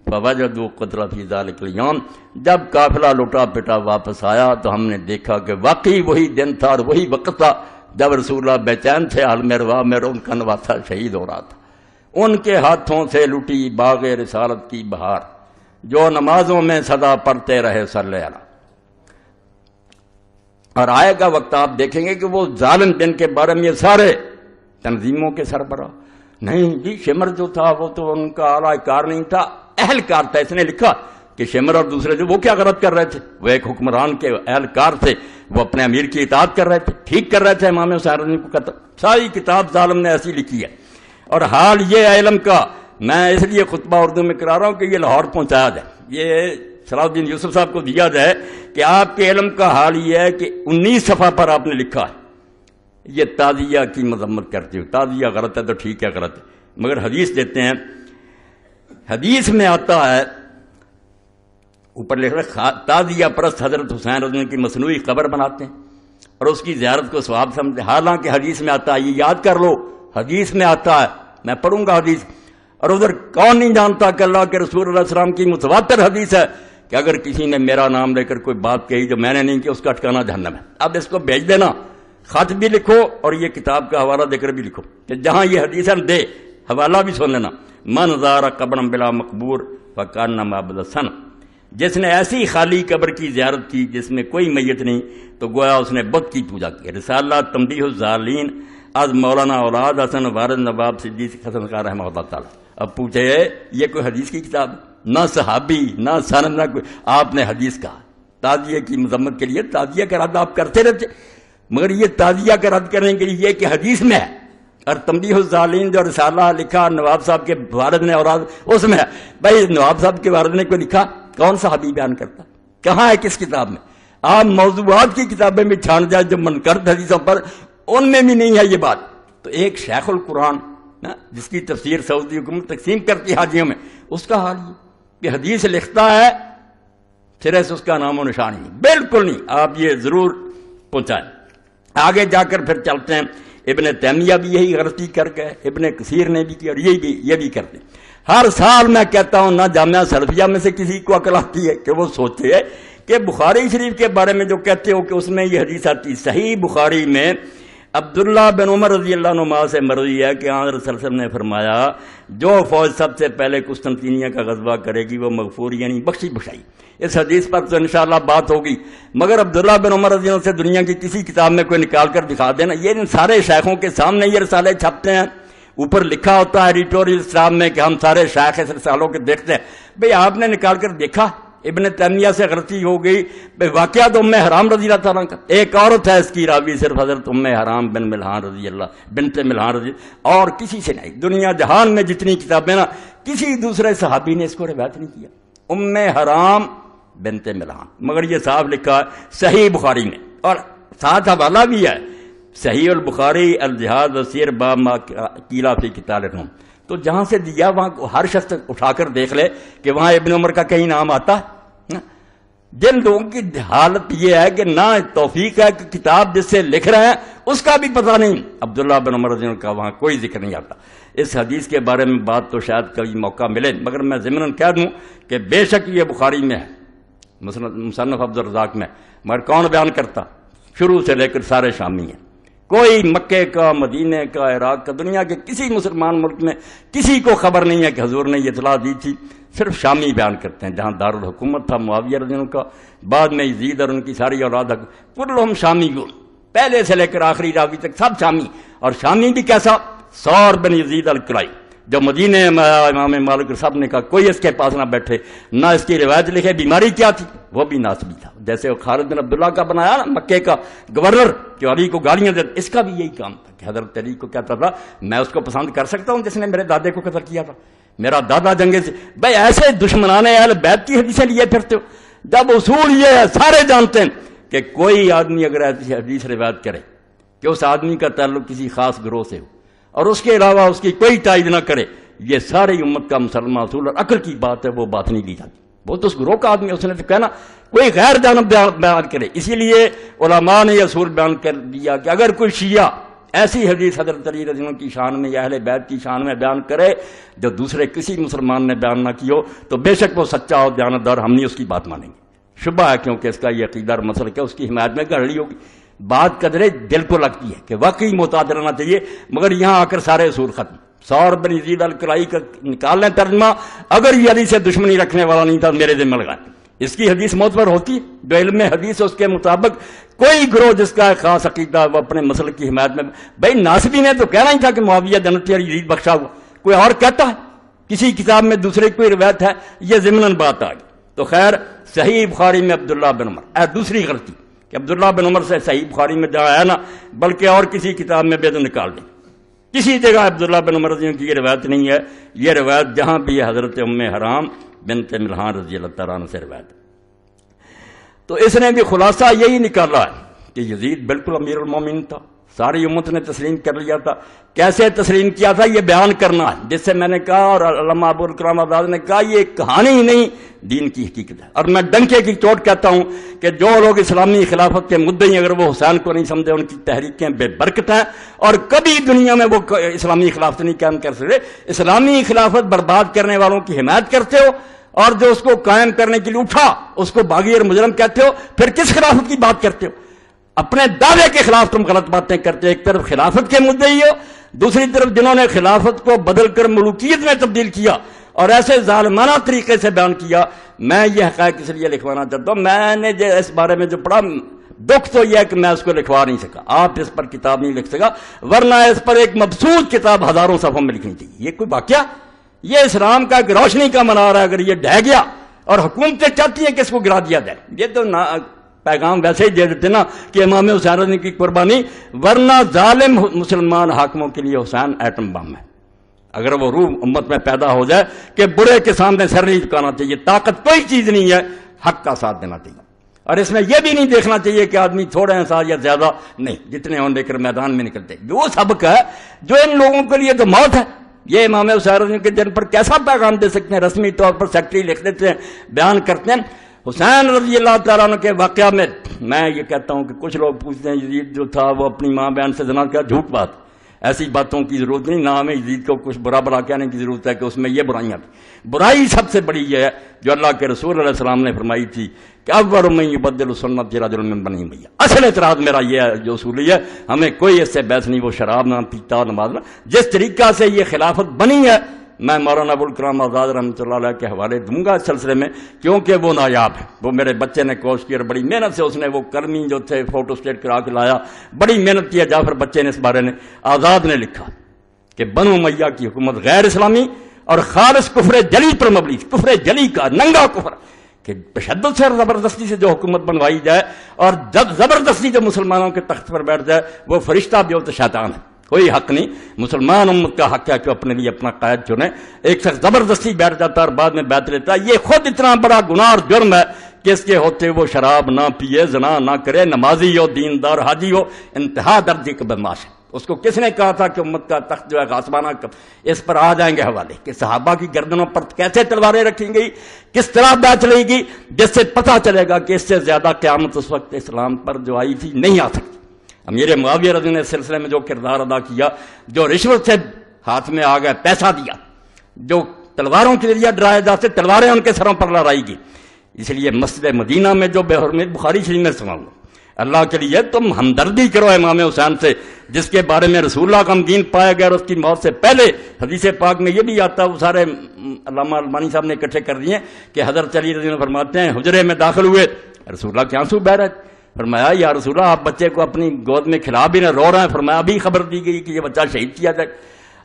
فوجدوا قتل فی ذلک اليوم، جب قافلہ لٹا پٹا واپس آیا تو ہم نے دیکھا کہ واقعی وہی دن تھا اور وہی وقت تھا جب رسول اللہ بے چین تھے عالم روا میں، ان کا نواسا شہید ہو رہا تھا، ان کے ہاتھوں سے لٹی باغ رسالت کی بہار، جو نمازوں میں سدا پڑھتے رہے صلی اللہ علیہ۔ اور آئے گا وقت آپ دیکھیں گے کہ وہ ظالم جن کے بارے میں یہ سارے تنظیموں کے سربراہ، نہیں جی شمر جو تھا وہ تو ان کا اعلی کار نہیں تھا، اہلکار تھا۔ اس نے لکھا کہ شمر اور دوسرے جو وہ کیا غلط کر رہے تھے، وہ ایک حکمران کے اہلکار تھے، وہ اپنے امیر کی اطاعت کر رہے تھے، ٹھیک کر رہے تھے امام حسین رضی اللہ عنہ کو۔ ساری کتاب ظالم نے ایسی لکھی ہے۔ اور حال یہ علم کا، میں اس لیے خطبہ اردو میں کرا رہا ہوں کہ یہ لاہور پہنچایا جائے، یہ صلاح الدین یوسف صاحب کو دیا جائے کہ آپ کے علم کا حال یہ ہے کہ 19 صفحہ پر آپ نے لکھا ہے یہ تعزیہ کی مذمت کرتے ہو، تعزیہ غلط ہے تو ٹھیک ہے غلط ہے، مگر حدیث دیتے ہیں، حدیث میں آتا ہے اوپر لکھ رہا تعزیہ پرست حضرت حسین رضی اللہ عنہ کی مصنوعی قبر بناتے ہیں اور اس کی زیارت کو ثواب سمجھتے ہیں، حالانکہ حدیث میں آتا ہے، یہ یاد کر لو، حدیث میں آتا ہے، میں پڑھوں گا حدیث۔ اور ادھر کون نہیں جانتا کہ اللہ کے رسول اللہ علیہ وسلم کی متواتر حدیث ہے کہ اگر کسی نے میرا نام لے کر کوئی بات کہی جو میں نے نہیں کی، اس کا ٹھکانہ جہنم ہے۔ اب اس کو بھیج دینا، خط بھی لکھو اور یہ کتاب کا حوالہ دے کر بھی لکھو کہ جہاں یہ حدیث دے حوالہ بھی سن لینا، من زار قبرا بلا مقبور فکانما عبد السن، جس نے ایسی خالی قبر کی زیارت کی جس میں کوئی میت نہیں تو گویا اس نے بت کی پوجا کی۔ رسالہ تنبیہ الظالین از مولانا اولاد حسن وارد نواب صدیق حسن خان رحمہ اللہ تعالی۔ اب پوچھے یہ کوئی حدیث کی کتاب، نہ صحابی نہ سند نہ کوئی، آپ نے حدیث کہا تعزیہ کی مذمت کے لیے، تعزیہ کا رد آپ کرتے رہتے، مگر یہ تعزیہ کا رد کرنے کے لیے یہ کہ حدیث میں ہے، اور تنبیہ الظالین جو رسالہ لکھا نواب صاحب کے والد نے اولاد اس میں ہے۔ بھائی نواب صاحب کے والد نے کوئی لکھا، کون صحابی بیان کرتا، کہاں ہے کس کتاب میں؟ آپ موضوعات کی کتابیں بھی چھان جائیں جو منکرد حدیثوں پر، ان میں بھی نہیں ہے یہ بات۔ تو ایک شیخ القرآن جس کی تفسیر سعودی حکومت تقسیم کرتی حاجیوں میں، اس کا حال یہ کہ حدیث لکھتا ہے سرے سے اس کا نام و نشان نہیں، بالکل نہیں۔ آپ یہ ضرور پہنچائیں۔ آگے جا کر پھر چلتے ہیں، ابن تیمیہ بھی یہی غلطی کر گئے، ابن کثیر نے بھی کی، اور یہ بھی کرتے ہیں۔ ہر سال میں کہتا ہوں نہ جامعہ سلفیہ میں سے کسی کو عقل آتی ہے کہ وہ سوچے کہ بخاری شریف کے بارے میں جو کہتے ہو کہ اس میں یہ حدیث آتی، صحیح بخاری میں عبداللہ بن عمر رضی اللہ عنہ سے مروی ہے کہ حضرت صلی اللہ علیہ وسلم نے فرمایا جو فوج سب سے پہلے قسطنطنیہ کا غزوہ کرے گی وہ مغفور یعنی بخشی بخشائی۔ اس حدیث پر تو انشاءاللہ بات ہوگی، مگر عبداللہ بن عمر رضی اللہ عنہ سے دنیا کی کسی کتاب میں کوئی نکال کر دکھا دینا، یہ ان سارے شیخوں کے سامنے یہ رسالے چھپتے ہیں، اوپر لکھا ہوتا ہے ایڈیٹوریل اسٹاف میں کہ ہم سارے شیخ اس رسالوں کے دیکھتے ہیں۔ بھئی آپ نے نکال کر دیکھا ابن تیمیہ سے غلطی ہو گئی، واقعہ تو ام حرام رضی اللہ تعالیٰ کا، ایک عورت ہے اس کی راوی صرف حضرت ام حرام بن ملحان رضی اللہ بنت ملحان رضی اللہ، اور کسی سے نہیں، دنیا جہان میں جتنی کتابیں نا کسی دوسرے صحابی نے اس کو روایت نہیں کیا، ام حرام بنت ملحان، مگر یہ صاحب لکھا ہے صحیح بخاری میں، اور ساتھ حوالہ بھی ہے صحیح البخاری الجہاد وسیر باب ما قیل فی قتال الروم۔ تو جہاں سے دیا وہاں ہر شخص اٹھا کر دیکھ لے کہ وہاں ابن عمر کا کہیں نام آتا ہے۔ جن لوگوں کی حالت یہ ہے کہ نہ توفیق ہے کہ کتاب جس سے لکھ رہے ہیں اس کا بھی پتہ نہیں، عبداللہ بن عمر رضی اللہ عنہ کا وہاں کوئی ذکر نہیں آتا۔ اس حدیث کے بارے میں بات تو شاید کبھی موقع ملے، مگر میں ضمناً کہہ دوں کہ بے شک یہ بخاری میں ہے، مصنف عبدالرزاق میں، مگر کون بیان کرتا؟ شروع سے لے کر سارے شامی ہیں، کوئی مکے کا، مدینے کا، عراق کا، دنیا کے کسی مسلمان ملک میں کسی کو خبر نہیں ہے کہ حضور نے یہ اطلاع دی تھی، صرف شامی بیان کرتے ہیں۔ جہاں دارالحکومت تھا معاویہ رضی اللہ عنہ کا، بعد میں یزید اور ان کی ساری اولاد، کلہم شامیون، پہلے سے لے کر آخری راوی تک سب شامی، اور شامی بھی کیسا؟ سور بن یزید القرائی، جو مدینے امام مالک صاحب نے کہا کوئی اس کے پاس نہ بیٹھے، نہ اس کی روایت لکھے، بیماری کیا تھی وہ بھی ناسبی تھا، جیسے وہ خالد بن عبداللہ کا بنایا نا مکے کا گورنر جو علی کو گالیاں دیتا، اس کا بھی یہی کام تھا کہ حضرت علی کو کہتا تھا میں اس کو پسند کر سکتا ہوں جس نے میرے دادے کو قتل کیا تھا، میرا دادا جنگے سے۔ بھائی ایسے دشمنان اہل بیت کی حدیثیں لیے پھرتے ہو، جب اصول یہ ہے سارے جانتے ہیں کہ کوئی آدمی اگر ایسی حدیث روایت کرے کہ اس آدمی کا تعلق کسی خاص گروہ سے ہو اور اس کے علاوہ اس کی کوئی تائید نہ کرے، یہ ساری امت کا مسلمہ اصول اور عقل کی بات ہے، وہ بات نہیں لی جاتی۔ وہ تو اس گروہ کا آدمی، اس نے تو کہنا کوئی غیر جانب بیان کرے، اسی لیے علماء نے یہ اصول بیان کر دیا کہ اگر کوئی شیعہ ایسی حدیث حضرت علی رضی اللہ عنہ کی شان میں یا اہل بیت کی شان میں بیان کرے جو دوسرے کسی مسلمان نے بیان نہ کی ہو تو بے شک وہ سچا اور دیانتدار، ہم نہیں اس کی بات مانیں گے۔ شبہ ہے کیونکہ اس کا یہ عقیدہ اور مسلک ہے، اس کی حمایت میں گڑ لی ہوگی۔ بات قدرے دل کو لگتی ہے کہ واقعی محتاط رہنا چاہیے، مگر یہاں آ کر سارے اصول ختم. سور بن یزید الکلائی کا نکال لیں ترجمہ، اگر یہ حدیث سے دشمنی رکھنے والا نہیں تھا میرے ذمہ لگائیں. اس کی حدیث معتبر ہوتی ہے، جو علم حدیث ہے اس کے مطابق کوئی گروہ جس کا خاص عقیدہ وہ اپنے مسلک کی حمایت میں. بھائی ناصبی نے تو کہنا ہی تھا کہ معاویہ جنتی اور یزید بخشا ہوا، کوئی اور کہتا ہے؟ کسی کتاب میں دوسرے کوئی روایت ہے؟ یہ ضمناً بات آ گئی. تو خیر صحیح بخاری میں عبداللہ بن عمر، دوسری غلطی کہ عبداللہ بن عمر سے صحیح بخاری میں جہاں ہے نا، بلکہ اور کسی کتاب میں بھی تو نکال دیں. کسی جگہ عبداللہ بن عمر رضی اللہ کی یہ روایت نہیں ہے. یہ روایت جہاں بھی حضرت ام حرام بنت ملحان رضی اللہ تعالیٰ عنہ سے روایت. تو اس نے بھی خلاصہ یہی نکالا ہے کہ یزید بالکل امیر المومنین تھا، ساری امت نے تسلیم کر لیا تھا. کیسے تسلیم کیا تھا یہ بیان کرنا ہے، جس سے میں نے کہا اور علامہ ابو الکلام آزاد نے کہا یہ کہانی ہی نہیں دین کی حقیقت ہے. اور میں ڈنکے کی چوٹ کہتا ہوں کہ جو لوگ اسلامی خلافت کے مدعی اگر وہ حسین کو نہیں سمجھے ان کی تحریکیں بے برکت ہیں اور کبھی دنیا میں وہ اسلامی خلافت نہیں قائم کر سکتے. اسلامی خلافت برباد کرنے والوں کی حمایت کرتے ہو اور جو اس کو قائم کرنے کے لیے اٹھا اس کو باغی اور مجرم کہتے ہو، پھر کس خلافت کی بات کرتے ہو؟ اپنے دعوے کے خلاف تم غلط باتیں کرتے ہو. ایک طرف خلافت کے مدعی ہو، دوسری طرف جنہوں نے خلافت کو بدل کر ملوکیت میں تبدیل کیا اور ایسے ظالمانہ طریقے سے بیان کیا. میں یہ حقائق اس لیے لکھوانا چاہتا ہوں، میں نے اس بارے میں جو پڑھا دکھ تو یہ ہے کہ میں اس کو لکھوا نہیں سکا. آپ اس پر کتاب نہیں لکھ سکا، ورنہ اس پر ایک مبسوط کتاب ہزاروں صفحوں میں لکھنی چاہیے. یہ کوئی واقعہ، یہ اسلام کا ایک روشنی کا منار ہے. اگر یہ ڈھہ گیا اور حکومتیں چاہتی ہیں کہ اس کو گرا دیا جائے، یہ تو پیغام ویسے ہی دے دیتے نا کہ امام حسین رضی کی قربانی، ورنہ ظالم مسلمان حاکموں کے لیے حسین ایٹم بم ہے. اگر وہ روح امت میں پیدا ہو جائے کہ برے کے سامنے سر نہیں جھکانا چاہیے، طاقت کوئی چیز نہیں ہے، حق کا ساتھ دینا چاہیے. اور اس میں یہ بھی نہیں دیکھنا چاہیے کہ آدمی تھوڑے ہیں ساتھ یا زیادہ نہیں، جتنے ہوں لے کر میدان میں نکلتے. جو سبق ہے جو ان لوگوں کے لیے تو موت ہے، یہ امام حسین رضی کے جن پر کیسا پیغام دے سکتے ہیں؟ رسمی طور پر سیکرٹری لکھ دیتے ہیں، بیان کرتے ہیں. حسین رضی اللہ تعالیٰ عنہ کے واقعہ میں یہ کہتا ہوں کہ کچھ لوگ پوچھتے ہیں یزید جو تھا وہ اپنی ماں بہن سے زنا کیا، جھوٹ بات. ایسی باتوں کی ضرورت نہیں، نہ ہمیں یزید کو کچھ برا بلا کہنے کی ضرورت ہے کہ اس میں یہ برائیاں تھیں. برائی سب سے بڑی یہ ہے جو اللہ کے رسول علیہ السلام نے فرمائی تھی کہ اول من یبدل سنت رجل من بنی امیہ. اصل اعتراض میرا یہ ہے جو اصولی ہے، ہمیں کوئی اس سے بحث نہیں، وہ شراب نہ پیتا نماز نہ. جس طریقہ سے یہ خلافت بنی ہے میں مولانا ابو الکلام آزاد رحمۃ اللہ علیہ کے حوالے دوں گا اس سلسلے میں، کیونکہ وہ نایاب ہے. وہ میرے بچے نے کوشش کی اور بڑی محنت سے اس نے وہ کرمی جو تھے فوٹو اسٹیٹ کرا کے لایا، بڑی محنت کیا. جعفر بچے نے اس بارے میں آزاد نے لکھا کہ بنو امیہ کی حکومت غیر اسلامی اور خالص کفر جلی پر مبنی، کفر جلی کا ننگا کفر، کہ تشدد سے اور زبردستی سے جو حکومت بنوائی جائے اور جب زبردستی جو مسلمانوں کے تخت پر بیٹھ جائے وہ فرشتہ بھی ہو تو شیطان ہے. کوئی حق نہیں، مسلمان امت کا حق ہے کہ اپنے لیے اپنا قائد چنے. ایک شخص زبردستی بیٹھ جاتا ہے اور بعد میں بیعت لیتا ہے، یہ خود اتنا بڑا گناہ اور جرم ہے کہ اس کے ہوتے وہ شراب نہ پیے، زنا نہ کرے، نمازی ہو، دیندار حاجی ہو، انتہا درجے کا بدماش ہے. اس کو کس نے کہا تھا کہ امت کا تخت جو ہے غاصبانہ؟ اس پر آ جائیں گے حوالے کہ صحابہ کی گردنوں پر کیسے تلواریں رکھی گئی، کس طرح بیعت لے گی، جس سے پتہ چلے گا کہ اس سے زیادہ قیامت اس وقت اسلام پر جو آئی تھی نہیں آ سکتی. امیر معاویہ رضی نے اس سلسلے میں جو کردار ادا کیا، جو رشوت سے ہاتھ میں آ گئے، پیسہ دیا، جو تلواروں کے ذریعے ڈرائے جاتے تلواریں ان کے سروں پر لہرائی گی. اس لیے مسجد مدینہ میں جو بے حرمت بخاری شریف میں سناؤں، اللہ کے لیے تم ہمدردی کرو امام حسین سے جس کے بارے میں رسول اللہ کا دین پایا گیا اور اس کی موت سے پہلے حدیث پاک میں یہ بھی آتا ہے. وہ سارے علامہ البانی صاحب نے اکٹھے کر دیے کہ حضرت علی رضی اللہ فرماتے ہیں حجرے میں داخل ہوئے، رسول اللہ کے آنسو بہ رہے. فرمایا یا رسول اللہ آپ بچے کو اپنی گود میں کھلا بھی نہ، رو رہے ہیں. فرمایا ابھی خبر دی گئی کہ یہ بچہ شہید کیا جائے.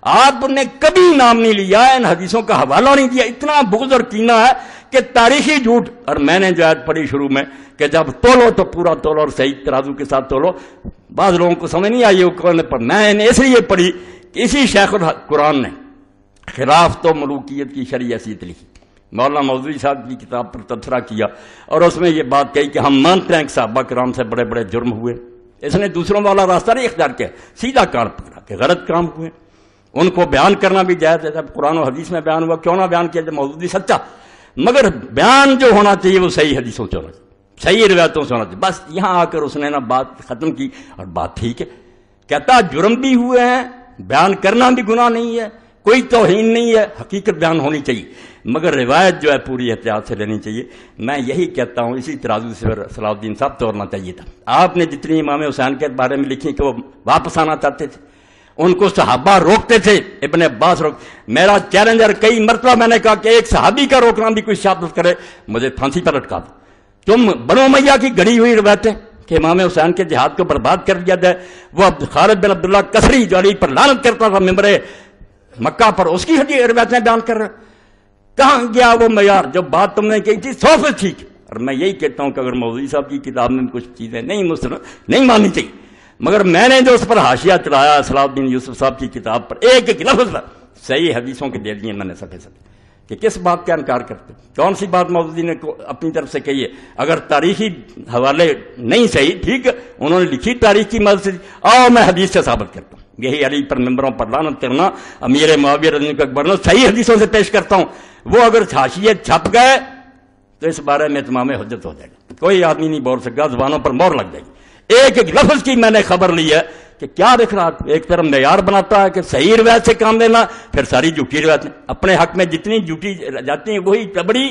آپ نے کبھی نام نہیں لیا، ان حدیثوں کا حوالہ نہیں دیا. اتنا بغض اور کینہ ہے کہ تاریخی جھوٹ. اور میں نے جو آیت پڑھی شروع میں کہ جب تولو تو پورا تولو اور صحیح ترازو کے ساتھ تولو، بعض لوگوں کو سمجھ نہیں آئی وہ قرآن پر. میں نے اس لیے پڑھی کہ اسی شیخ القرآن نے خلاف تو ملوکیت کی شرعی حیثیت لکھی، مولانا مودودی صاحب کی کتاب پر تبصرہ کیا اور اس میں یہ بات کہی کہ ہم مانتے ہیں کہ صحابہ کرام سے بڑے بڑے جرم ہوئے. اس نے دوسروں والا راستہ نہیں اختیار کیا، سیدھا کان پکڑا کہ غلط کام ہوئے. ان کو بیان کرنا بھی جائز ہے، قرآن و حدیث میں بیان ہوا، کیوں نہ بیان کیا جائے؟ مودودی سچا، مگر بیان جو ہونا چاہیے وہ صحیح حدیثوں سے ہونا چاہیے، صحیح روایتوں سے ہونا چاہیے. بس یہاں آ کر اس نے نا بات ختم کی اور بات ٹھیک ہے. کہتا جرم بھی ہوئے ہیں، بیان کرنا بھی گناہ نہیں ہے، کوئی توہین نہیں ہے، حقیقت بیان ہونی چاہیے. مگر روایت جو ہے پوری احتیاط سے لینی چاہیے. میں یہی کہتا ہوں اسی ترازو سے صلاح الدین صاحب توڑنا چاہیے تھا. آپ نے جتنی امام حسین کے بارے میں لکھی کہ وہ واپس آنا چاہتے تھے, ان کو صحابہ روکتے تھے, ابن عباس میرا چیلنجر کئی مرتبہ میں نے کہا کہ ایک صحابی کا روکنا بھی کوئی شہادت کرے مجھے پھانسی پر لٹکا دو. تم بنو امیہ کی گڑی ہوئی روایتیں کہ امام حسین کے جہاد کو برباد کر دیا جائے, وہ خالد بن عبداللہ کسری جو علی پر لعنت کرتا تھا ممبر مکہ پر, اس کی روایتیں بیان کر رہے ہیں. کہاں گیا وہ معیار جو بات تم نے کہی تھی 100% ٹھیک. اور میں یہی کہتا ہوں کہ اگر مودودی صاحب کی کتاب میں کچھ چیزیں نہیں ماننی چاہیے, مگر میں نے جو اس پر حاشیہ چلایا صلاح الدین یوسف صاحب کی کتاب پر ایک ایک لفظ پر صحیح حدیثوں کے دے دیے میں نے صفحے سے کہ کس بات کا انکار کرتے, کون سی بات مودودی نے اپنی طرف سے کہی ہے. اگر تاریخی حوالے نہیں صحیح ٹھیک ہے, انہوں نے لکھی تاریخ کی مدد سے, آؤ میں حدیث سے ثابت کرتا ہوں. یہی علی پر ممبروں پر لعنت کرنا, امیر معاویہ رضی اللہ عنہ کا صحیح حدیثوں سے پیش کرتا ہوں. وہ اگر حاشیے چھپ گئے تو اس بارے میں اتمام حجت ہو جائے گا, کوئی آدمی نہیں بول سکتا, زبانوں پر مور لگ جائے گی. ایک ایک لفظ کی میں نے خبر لی ہے کہ کیا دیکھ رہا, ایک طرف معیار بناتا ہے کہ صحیح روایت سے کام لینا, پھر ساری جھوٹی روایتیں اپنے حق میں جتنی جھوٹی جاتی ہیں وہی تبڑی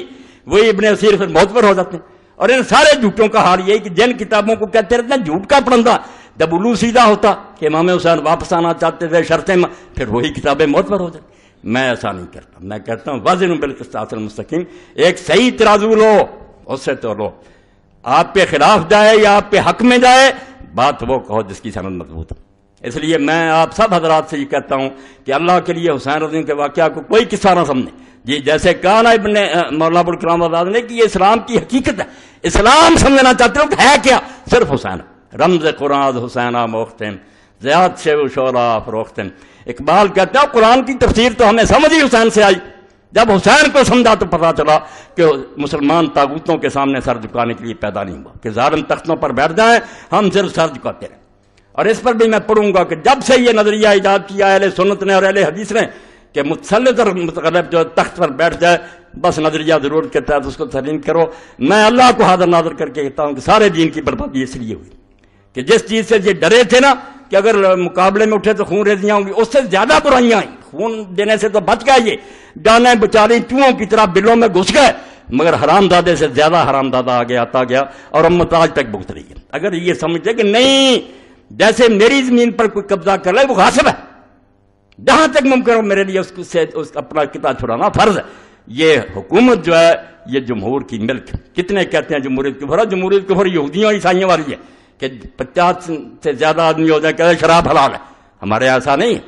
وہی ابن اسیر پھر معتبر ہو جاتے ہیں. اور ان سارے جھوٹوں کا حال یہ کہ جن کتابوں کو کہتے رہتے ہیں جھوٹ کا پڑھنا, جب الو سیدھا ہوتا کہ امام حسین واپس آنا چاہتے تھے شرطیں, پھر وہی کتابیں معتبر ہو جاتی. میں ایسا نہیں کرتا, میں کہتا ہوں وازن بالقسطاس المستقیم, ایک صحیح ترازو لو اس سے تو لو, آپ پہ خلاف جائے یا آپ پہ حق میں جائے بات وہ کہو جس کی سند مضبوط ہے. اس لیے میں آپ سب حضرات سے یہ کہتا ہوں کہ اللہ کے لیے حسین رضی کے واقعہ کو کوئی قصہ نہ سمجھے. جی جیسے کہا نا ابن مولانا ابوالکلام آزاد نے کہ یہ اسلام کی حقیقت ہے, اسلام سمجھنا چاہتے ہو کہ ہے کیا, صرف حسین, رمز قرآن حسینہ موختم زیاد شیو شورا فروختم. اقبال کہتا ہے قرآن کی تفسیر تو ہمیں سمجھ ہی حسین سے آئی, جب حسین کو سمجھا تو پتا چلا کہ مسلمان طاغوتوں کے سامنے سر جھکانے کے لیے پیدا نہیں ہوا کہ ظالم تختوں پر بیٹھ جائیں ہم صرف سر جھکاتے رہیں. اور اس پر بھی میں پڑھوں گا کہ جب سے یہ نظریہ ایجاد کیا اہل سنت نے اور اہل حدیث نے کہ متسلط اور متغلب جو تخت پر بیٹھ جائے بس نظریہ ضرورت کے تحت اس کو تسلیم کرو, میں اللہ کو حاضر ناظر کر کے کہتا ہوں کہ سارے دین کی بربادی اس لیے ہوئی کہ جس چیز سے یہ ڈرے تھے نا کہ اگر مقابلے میں اٹھے تو خون ریزیاں ہوں گی, اس سے زیادہ برائیاں آئیں. خون دینے سے تو بچ گئے, یہ جانیں بچاری چوہوں کی طرح بلوں میں گھس گئے, مگر حرام دادے سے زیادہ حرام دادا آگے آتا گیا اور امت آج تک بھگت رہی ہے. اگر یہ سمجھتے کہ نہیں جیسے میری زمین پر کوئی قبضہ کر لے وہ غاصب ہے, جہاں تک ممکن ہو میرے لیے اس اپنا کتاب چھڑانا فرض ہے. یہ حکومت جو ہے یہ جمہور کی ملک, کتنے کہتے ہیں جمہوریت کفر, جمہوریت کفر یہودیوں اور عیسائیوں والی ہے کہ 50 سے زیادہ آدمی ہو جائے کہ شراب حلال ہے. ہمارے ایسا نہیں ہے,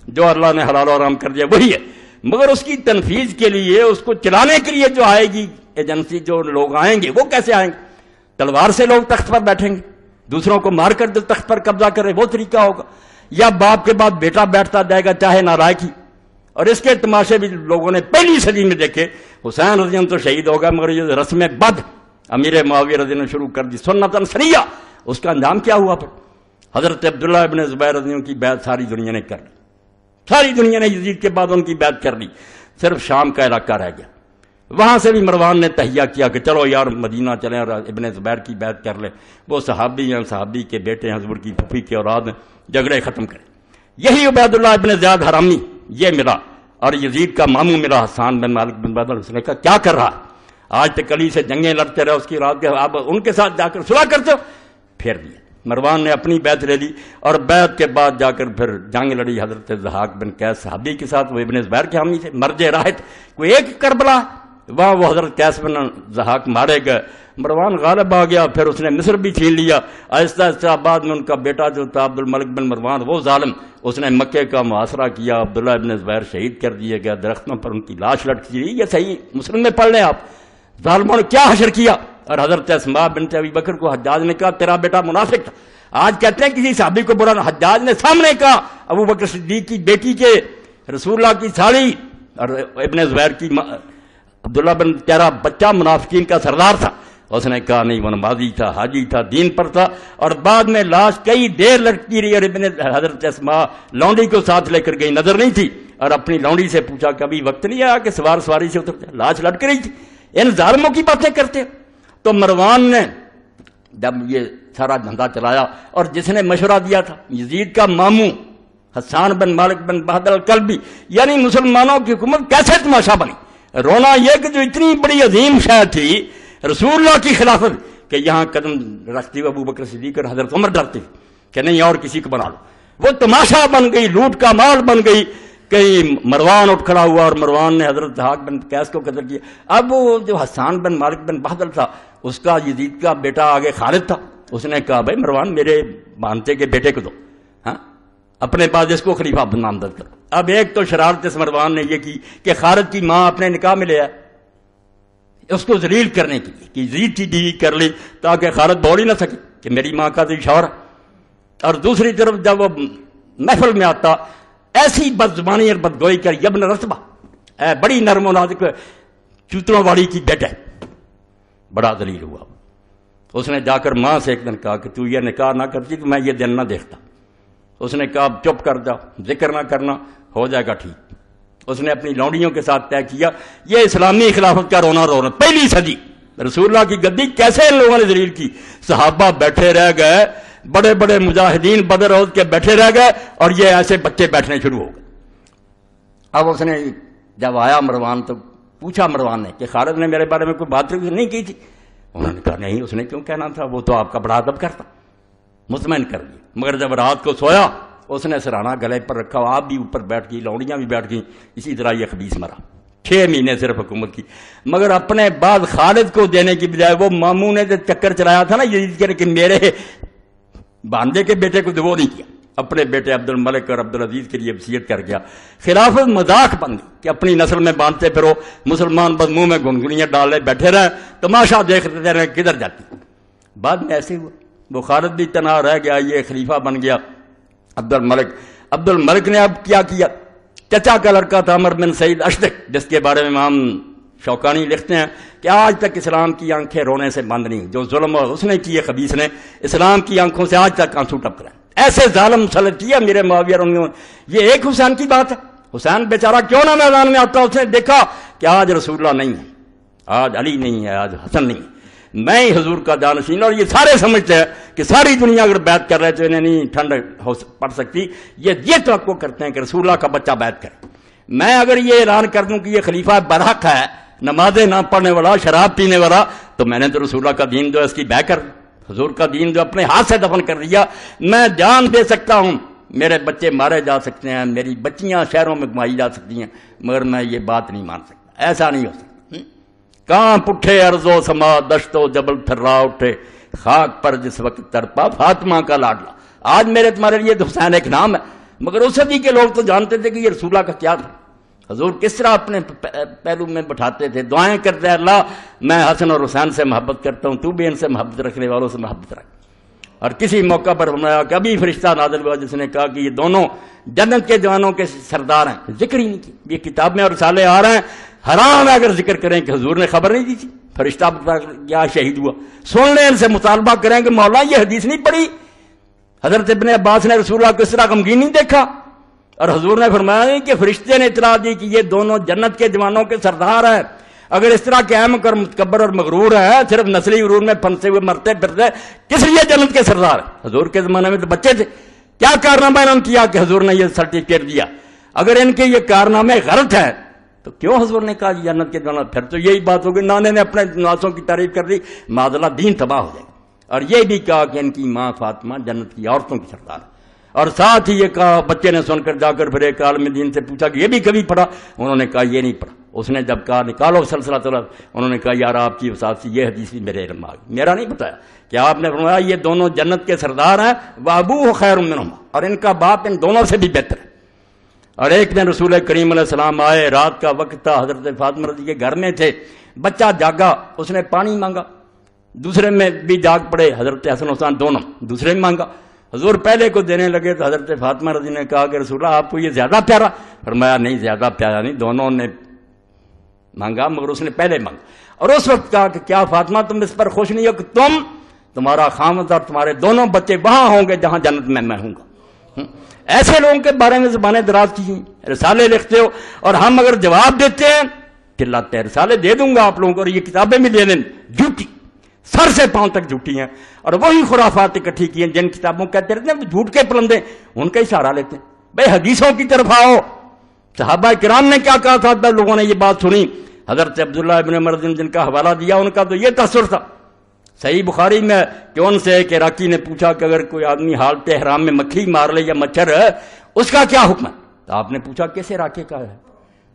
جو اللہ نے حلال و حرام کر دیا وہی ہے, مگر اس کی تنفیذ کے لیے اس کو چلانے کے لیے جو آئے گی ایجنسی, جو لوگ آئیں گے وہ کیسے آئیں گے؟ تلوار سے لوگ تخت پر بیٹھیں گے, دوسروں کو مار کر جو تخت پر قبضہ کرے وہ طریقہ ہوگا, یا باپ کے بعد بیٹا بیٹھتا جائے گا چاہے نالائق ہی. اور اس کے تماشے بھی لوگوں نے پہلی صدی میں دیکھے. حسین رضی اللہ تو شہید ہوگا مگر یہ رسم بد امیر معاویہ رضی اللہ نے شروع کر دی سنتاً سریہ, اس کا انجام کیا ہوا؟ پھر حضرت عبداللہ ابن زبیر رضی اللہ کی بیعت ساری دنیا نے کر لی, ساری دنیا نے یزید کے بعد ان کی بیعت کر لی, صرف شام کا علاقہ رہ گیا. وہاں سے بھی مروان نے تہیہ کیا کہ چلو یار مدینہ چلیں اور ابن زبیر کی بیعت کر لیں, وہ صحابی ہیں, صحابی کے بیٹے ہیں, حضور کی پھوپھی کے اولاد ہیں, جھگڑے ختم کریں. یہی عبید اللہ ابن زیاد حرامی یہ ملا اور یزید کا ماموں ملا حسان بن مالک بن بدر. اس نے کہا کیا کر رہا ہے, آج تک علی سے جنگیں لڑتے رہے, اس کی رات کے آپ ان کے ساتھ جا کر صلح کرتے ہو. پھر دیا مروان نے اپنی بیعت لے لی اور بیعت کے بعد جا کر پھر جنگ لڑی حضرت ضحاک بن قیس صحابی کے ساتھ, وہ ابن زبیر کے حامی تھے. مرج راحت کوئی ایک کربلا, وہاں وہ حضرت قیس بن ضحاک مارے گئے, مروان غالب آ گیا, پھر اس نے مصر بھی چھین لیا. آہستہ آہستہ بعد میں ان کا بیٹا جو تھا عبد الملک بن مروان وہ ظالم, اس نے مکے کا محاصرہ کیا, عبداللہ ابن زبیر شہید کر دیے گئے, درختوں پر ان کی لاش لٹکی رہی. یہ صحیح مسلم میں پڑھ لیں آپ, ظالموں نے کیا حشر کیا. اور حضرت اسماء بنت ابی بکر کو حجاج نے کہا تیرا بیٹا منافق تھا. آج کہتے ہیں کسی صحابی کو برا, حجاج نے سامنے کہا ابو بکر صدیق کی بیٹی کے رسول اللہ کی سالی اور ابن زبیر کی عبداللہ بن تیرا بچہ منافقین کا سردار تھا. اس نے کہا نہیں, وہ نمازی تھا, حاجی تھا, دین پر تھا. اور بعد میں لاش کئی دیر لٹکی رہی اور ابن حضرت اسماء لونڈی کو ساتھ لے کر گئی, نظر نہیں تھی, اور اپنی لونڈی سے پوچھا کبھی وقت نہیں آیا کہ سواری سے اتر جائے, لاش لٹک رہی تھی. ان ظالموں کی باتیں کرتے. تو مروان نے جب یہ سارا دھندا چلایا اور جس نے مشورہ دیا تھا یزید کا ماموں حسان بن مالک بن بہادر الکلبی, یعنی مسلمانوں کی حکومت کیسے تماشا بنی. رونا یہ کہ جو اتنی بڑی عظیم شے تھی رسول اللہ کی خلافت کہ یہاں قدم رکھتے ہوئے ابو بکر صدیق اور حضرت عمر ڈرتے کہ نہیں اور کسی کو بنا لو. وہ تماشا بن گئی، لوٹ کا مال بن گئی. کہیں مروان اٹھ کھڑا ہوا اور مروان نے حضرت حاق بن قیس کو قتل کیا. اب وہ جو حسان بن مالک بن بہدل تھا اس کا یزید کا بیٹا آگے خالد تھا. اس نے کہا بھائی مروان میرے بانتے کے بیٹے کو دو، ہاں اپنے بعد اس کو خلیفہ نامزد کرو. اب ایک تو شرارت اس مروان نے یہ کی کہ خالد کی ماں اپنے نکاح میں لے آئے اس کو ذلیل کرنے کی کہ یزید کی بیوی کر لی تاکہ خالد بول ہی نہ سکے کہ میری ماں کا تو شوہر ہے. اور دوسری طرف جب وہ محفل میں آتا ایسی بد زبانی اور بدگوئی کر یبن رتبہ اے بڑی نرم و نازک چوتڑوں والی کی بیٹا، بڑا ذلیل ہوا. اس نے جا کر ماں سے ایک دن کہا کہ تو یہ نکاح نہ کرتی تو میں یہ دن نہ دیکھتا. اس نے کہا چپ کر جا، ذکر نہ کرنا، ہو جائے گا ٹھیک. اس نے اپنی لونڈیوں کے ساتھ طے کیا یہ اسلامی خلافت کا رونا رونا. پہلی صدی رسول اللہ کی گدی کیسے ان لوگوں نے ذلیل کی. صحابہ بیٹھے رہ گئے، بڑے بڑے مجاہدین بدر عہد کے بیٹھے رہ گئے اور یہ ایسے بچے بیٹھنے شروع ہو گئے. اب اس نے جب آیا مروان تو پوچھا مروان نے کہ خالد نے میرے بارے میں کوئی بات نہیں کی تھی. انہوں نے کہا نہیں، اس نے کیوں کہنا تھا، وہ تو آپ کا بڑا ادب کرتا. مطمئن کر دیا. مگر جب رات کو سویا اس نے سرانہ گلے پر رکھا، آپ بھی اوپر بیٹھ گئی، لوڑیاں بھی بیٹھ گئیں. اسی طرح یہ خبیث مرا. 6 مہینے صرف حکومت کی. مگر اپنے بعد خالد کو دینے کی بجائے وہ ماموں نے جو چکر چلایا تھا نا یزید کے کہ میرے باندے کے بیٹے کو وہ نہیں کیا، اپنے بیٹے عبد الملک اور عبد العزیز کے لیے وصیت کر گیا. خلافت مذاق بن گئی کہ اپنی نسل میں باندھتے پھرو، مسلمان بس منہ میں گنگنیاں ڈالے بیٹھے رہے، تماشا دیکھتے رہے کدھر جاتی. بعد میں ایسے ہوا وہ خالد بھی تنہا رہ گیا، یہ خلیفہ بن گیا عبد الملک. عبد الملک نے اب کیا چچا کا لڑکا تھا عمر بن سعید اشدق، جس کے بارے میں امام شوکانی لکھتے ہیں کہ آج تک اسلام کی آنکھیں رونے سے بند نہیں. جو ظلم اور اس نے کیے خبیث نے اسلام کی آنکھوں سے آج تک آنسو ٹپک رہے ہیں. ایسے ظالم مسلط کیا میرے معاویہ اور یہ ایک حسین کی بات ہے. حسین بیچارہ کیوں نہ میدان میں آتا، اس نے دیکھا کہ آج رسول اللہ نہیں ہے، آج علی نہیں ہے، آج حسن نہیں ہے، میں ہی حضور کا جانشین. اور یہ سارے سمجھتے ہیں کہ ساری دنیا اگر بیعت کر رہے تو انہیں نہیں ٹھنڈ پڑ سکتی. یہ توقع کرتے ہیں کہ رسول اللہ کا بچہ بیعت کرے. میں اگر یہ اعلان کر دوں کہ یہ خلیفہ برحق ہے، نمازیں نہ پڑھنے والا، شراب پینے والا، تو میں نے تو رسول اللہ کا دین جو اس کی بیع کر دی، حضور کا دین جو اپنے ہاتھ سے دفن کر دیا. میں جان دے سکتا ہوں، میرے بچے مارے جا سکتے ہیں، میری بچیاں شہروں میں گھمائی جا سکتی ہیں، مگر میں یہ بات نہیں مان سکتا. ایسا نہیں ہو سکتا. کانپ اٹھے ارض و سما، دشت و جبل تھرا اٹھے، خاک پر جس وقت تڑپا فاطمہ کا لاڈلا. آج میرے تمہارے لیے تو حسین ایک نام ہے، مگر اس صدی کے لوگ تو جانتے تھے کہ یہ رسول اللہ کا کیا تھا. حضور کس طرح اپنے پہلو میں بٹھاتے تھے، دعائیں کرتے ہیں اللہ میں حسن اور حسین سے محبت کرتا ہوں، تو بھی ان سے محبت رکھنے والوں سے محبت رکھ. اور کسی موقع پر فرمایا کہ ابھی فرشتہ نازل ہوا جس نے کہا کہ یہ دونوں جنت کے جوانوں کے سردار ہیں. ذکر ہی نہیں کی. یہ کتاب میں اور رسالے آ رہے ہیں، حرام ہے اگر ذکر کریں کہ حضور نے خبر نہیں دی تھی. فرشتہ کیا شہید ہوا، سن لیں، ان سے مطالبہ کریں کہ مولا یہ حدیث نہیں پڑھی، حضرت ابن عباس نے رسول اللہ کو اس طرح غمگین نہیں دیکھا. اور حضور نے فرمایا کہ فرشتے نے اطلاع دی کہ یہ دونوں جنت کے جوانوں کے سردار ہیں. اگر اس طرح کے احمق اور متکبر اور مغرور ہیں، صرف نسلی غرور میں پھنسے ہوئے مرتے پھرتے، کس لیے جنت کے سردار ہیں؟ حضور کے زمانے میں تو بچے تھے. کیا کارنامہ انہوں نے کیا کہ حضور نے یہ سرٹیفکیٹ دیا؟ اگر ان کے یہ کارنامے غلط ہیں تو کیوں حضور نے کہا جنت کے جوان؟ پھر تو یہی بات ہوگی نانے نے اپنے نواسوں کی تعریف کر دی، معذلہ دین تباہ ہو جائے گا. اور یہ بھی کہا کہ ان کی ماں فاطمہ جنت کی عورتوں کی سردار ہے. اور ساتھ ہی یہ کہا، بچے نے سن کر جا کر پھر ایک عالم دین سے پوچھا کہ یہ بھی کبھی پڑھا؟ انہوں نے کہا یہ نہیں پڑھا. اس نے جب کہا نکالو سلسلہ طلب، انہوں نے کہا یار آپ کی وسعت سے یہ حدیث بھی میرے علم آ گئی، میرا نہیں بتایا کہ آپ نے فرمایا یہ دونوں جنت کے سردار ہیں، وابوہ خیر منہما، اور ان کا باپ ان دونوں سے بھی بہتر ہے. اور ایک دن رسول کریم علیہ السلام آئے، رات کا وقت تھا، حضرت فاطمہ رضی کے گھر میں تھے، بچہ جاگا، اس نے پانی مانگا، دوسرے میں بھی جاگ پڑے، حضرت حسن حسین دونوں، دوسرے میں مانگا. حضور پہلے کو دینے لگے تو حضرت فاطمہ رضی نے کہا کہ رسول اللہ آپ کو یہ زیادہ پیارا؟ فرمایا نہیں زیادہ پیارا نہیں، دونوں نے مانگا مگر اس نے پہلے مانگا. اور اس وقت کہا کہ کیا فاطمہ تم اس پر خوش نہیں ہو کہ تمہارا خامد اور تمہارے دونوں بچے وہاں ہوں گے جہاں جنت میں ہوں گا. ایسے لوگوں کے بارے میں زبانیں دراز کی ہیں، رسالے لکھتے ہو اور ہم اگر جواب دیتے ہیں چلاتے ہیں. رسالے دے دوں گا آپ لوگوں کو اور یہ کتابیں بھی دے دیں، جھوٹی، سر سے پاؤں تک جھوٹی ہیں. اور وہی خرافات اکٹھی کی ہیں جن کتابوں کہتے رہتے ہیں جھوٹ کے پلندے، ان کا ہی سہارا لیتے ہیں. بھائی حدیثوں کی طرف آؤ. صحابہ کرام نے کیا کہا تھا؟ لوگوں نے یہ بات سنی، حضرت عبداللہ ابن عمر جن کا حوالہ دیا ان کا تو یہ تاثر تھا صحیح بخاری میں کہ ان سے ایک عراقی نے پوچھا کہ اگر کوئی آدمی حالت احرام میں مکھی مار لے یا مچھر ہے اس کا کیا حکم ہے؟ تو آپ نے پوچھا کس عراقی کا ہے؟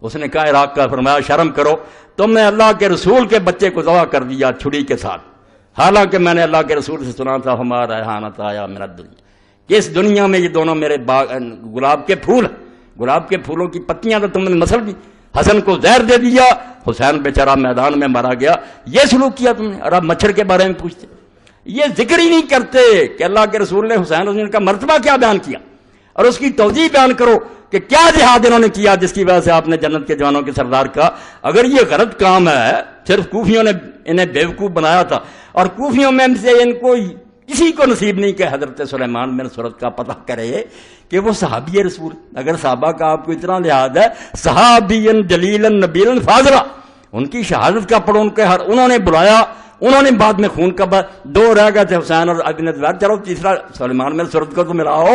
اس نے کہا عراق کا۔ فرمایا شرم کرو، تم نے اللہ کے رسول کے بچے کو ذبح کر دیا چھری کے ساتھ، حالانکہ میں نے اللہ کے رسول سے سنا تھا ہمارا ریحانۃ آیا میرا دنیا، کہ اس دنیا میں یہ دونوں میرے گلاب کے پھول ہیں، گلاب کے پھولوں کی پتیاں تو تم نے مسل دی، حسن کو زہر دے دیا، حسین بیچارہ میدان میں مارا گیا، یہ سلوک کیا تم نے، اور اب مچھر کے بارے میں پوچھتے۔ یہ ذکر ہی نہیں کرتے کہ اللہ کے رسول نے حسین کا مرتبہ کیا بیان کیا، اور اس کی توضیح بیان کرو کہ کیا جہاد انہوں نے کیا جس کی وجہ سے آپ نے جنت کے جوانوں کے سردار کا۔ اگر یہ غلط کام ہے، صرف کوفیوں نے انہیں بیوقوف بنایا تھا، اور کوفیوں میں سے ان کو کسی کو نصیب نہیں کہ حضرت سلیمان بن سرد کا پتہ کرے کہ وہ صحابی رسول۔ اگر صحابہ کا آپ کو اتنا لحاظ ہے، صحابی جلیل نبیل فاضلہ، ان کی شہادت کا پڑھو، انہوں نے بلایا، انہوں نے بعد میں خون کا دو رہ گئے تھے حسین اور ابن زبیر، چلو تیسرا سلیمان بن سرد کو تو ملاؤ،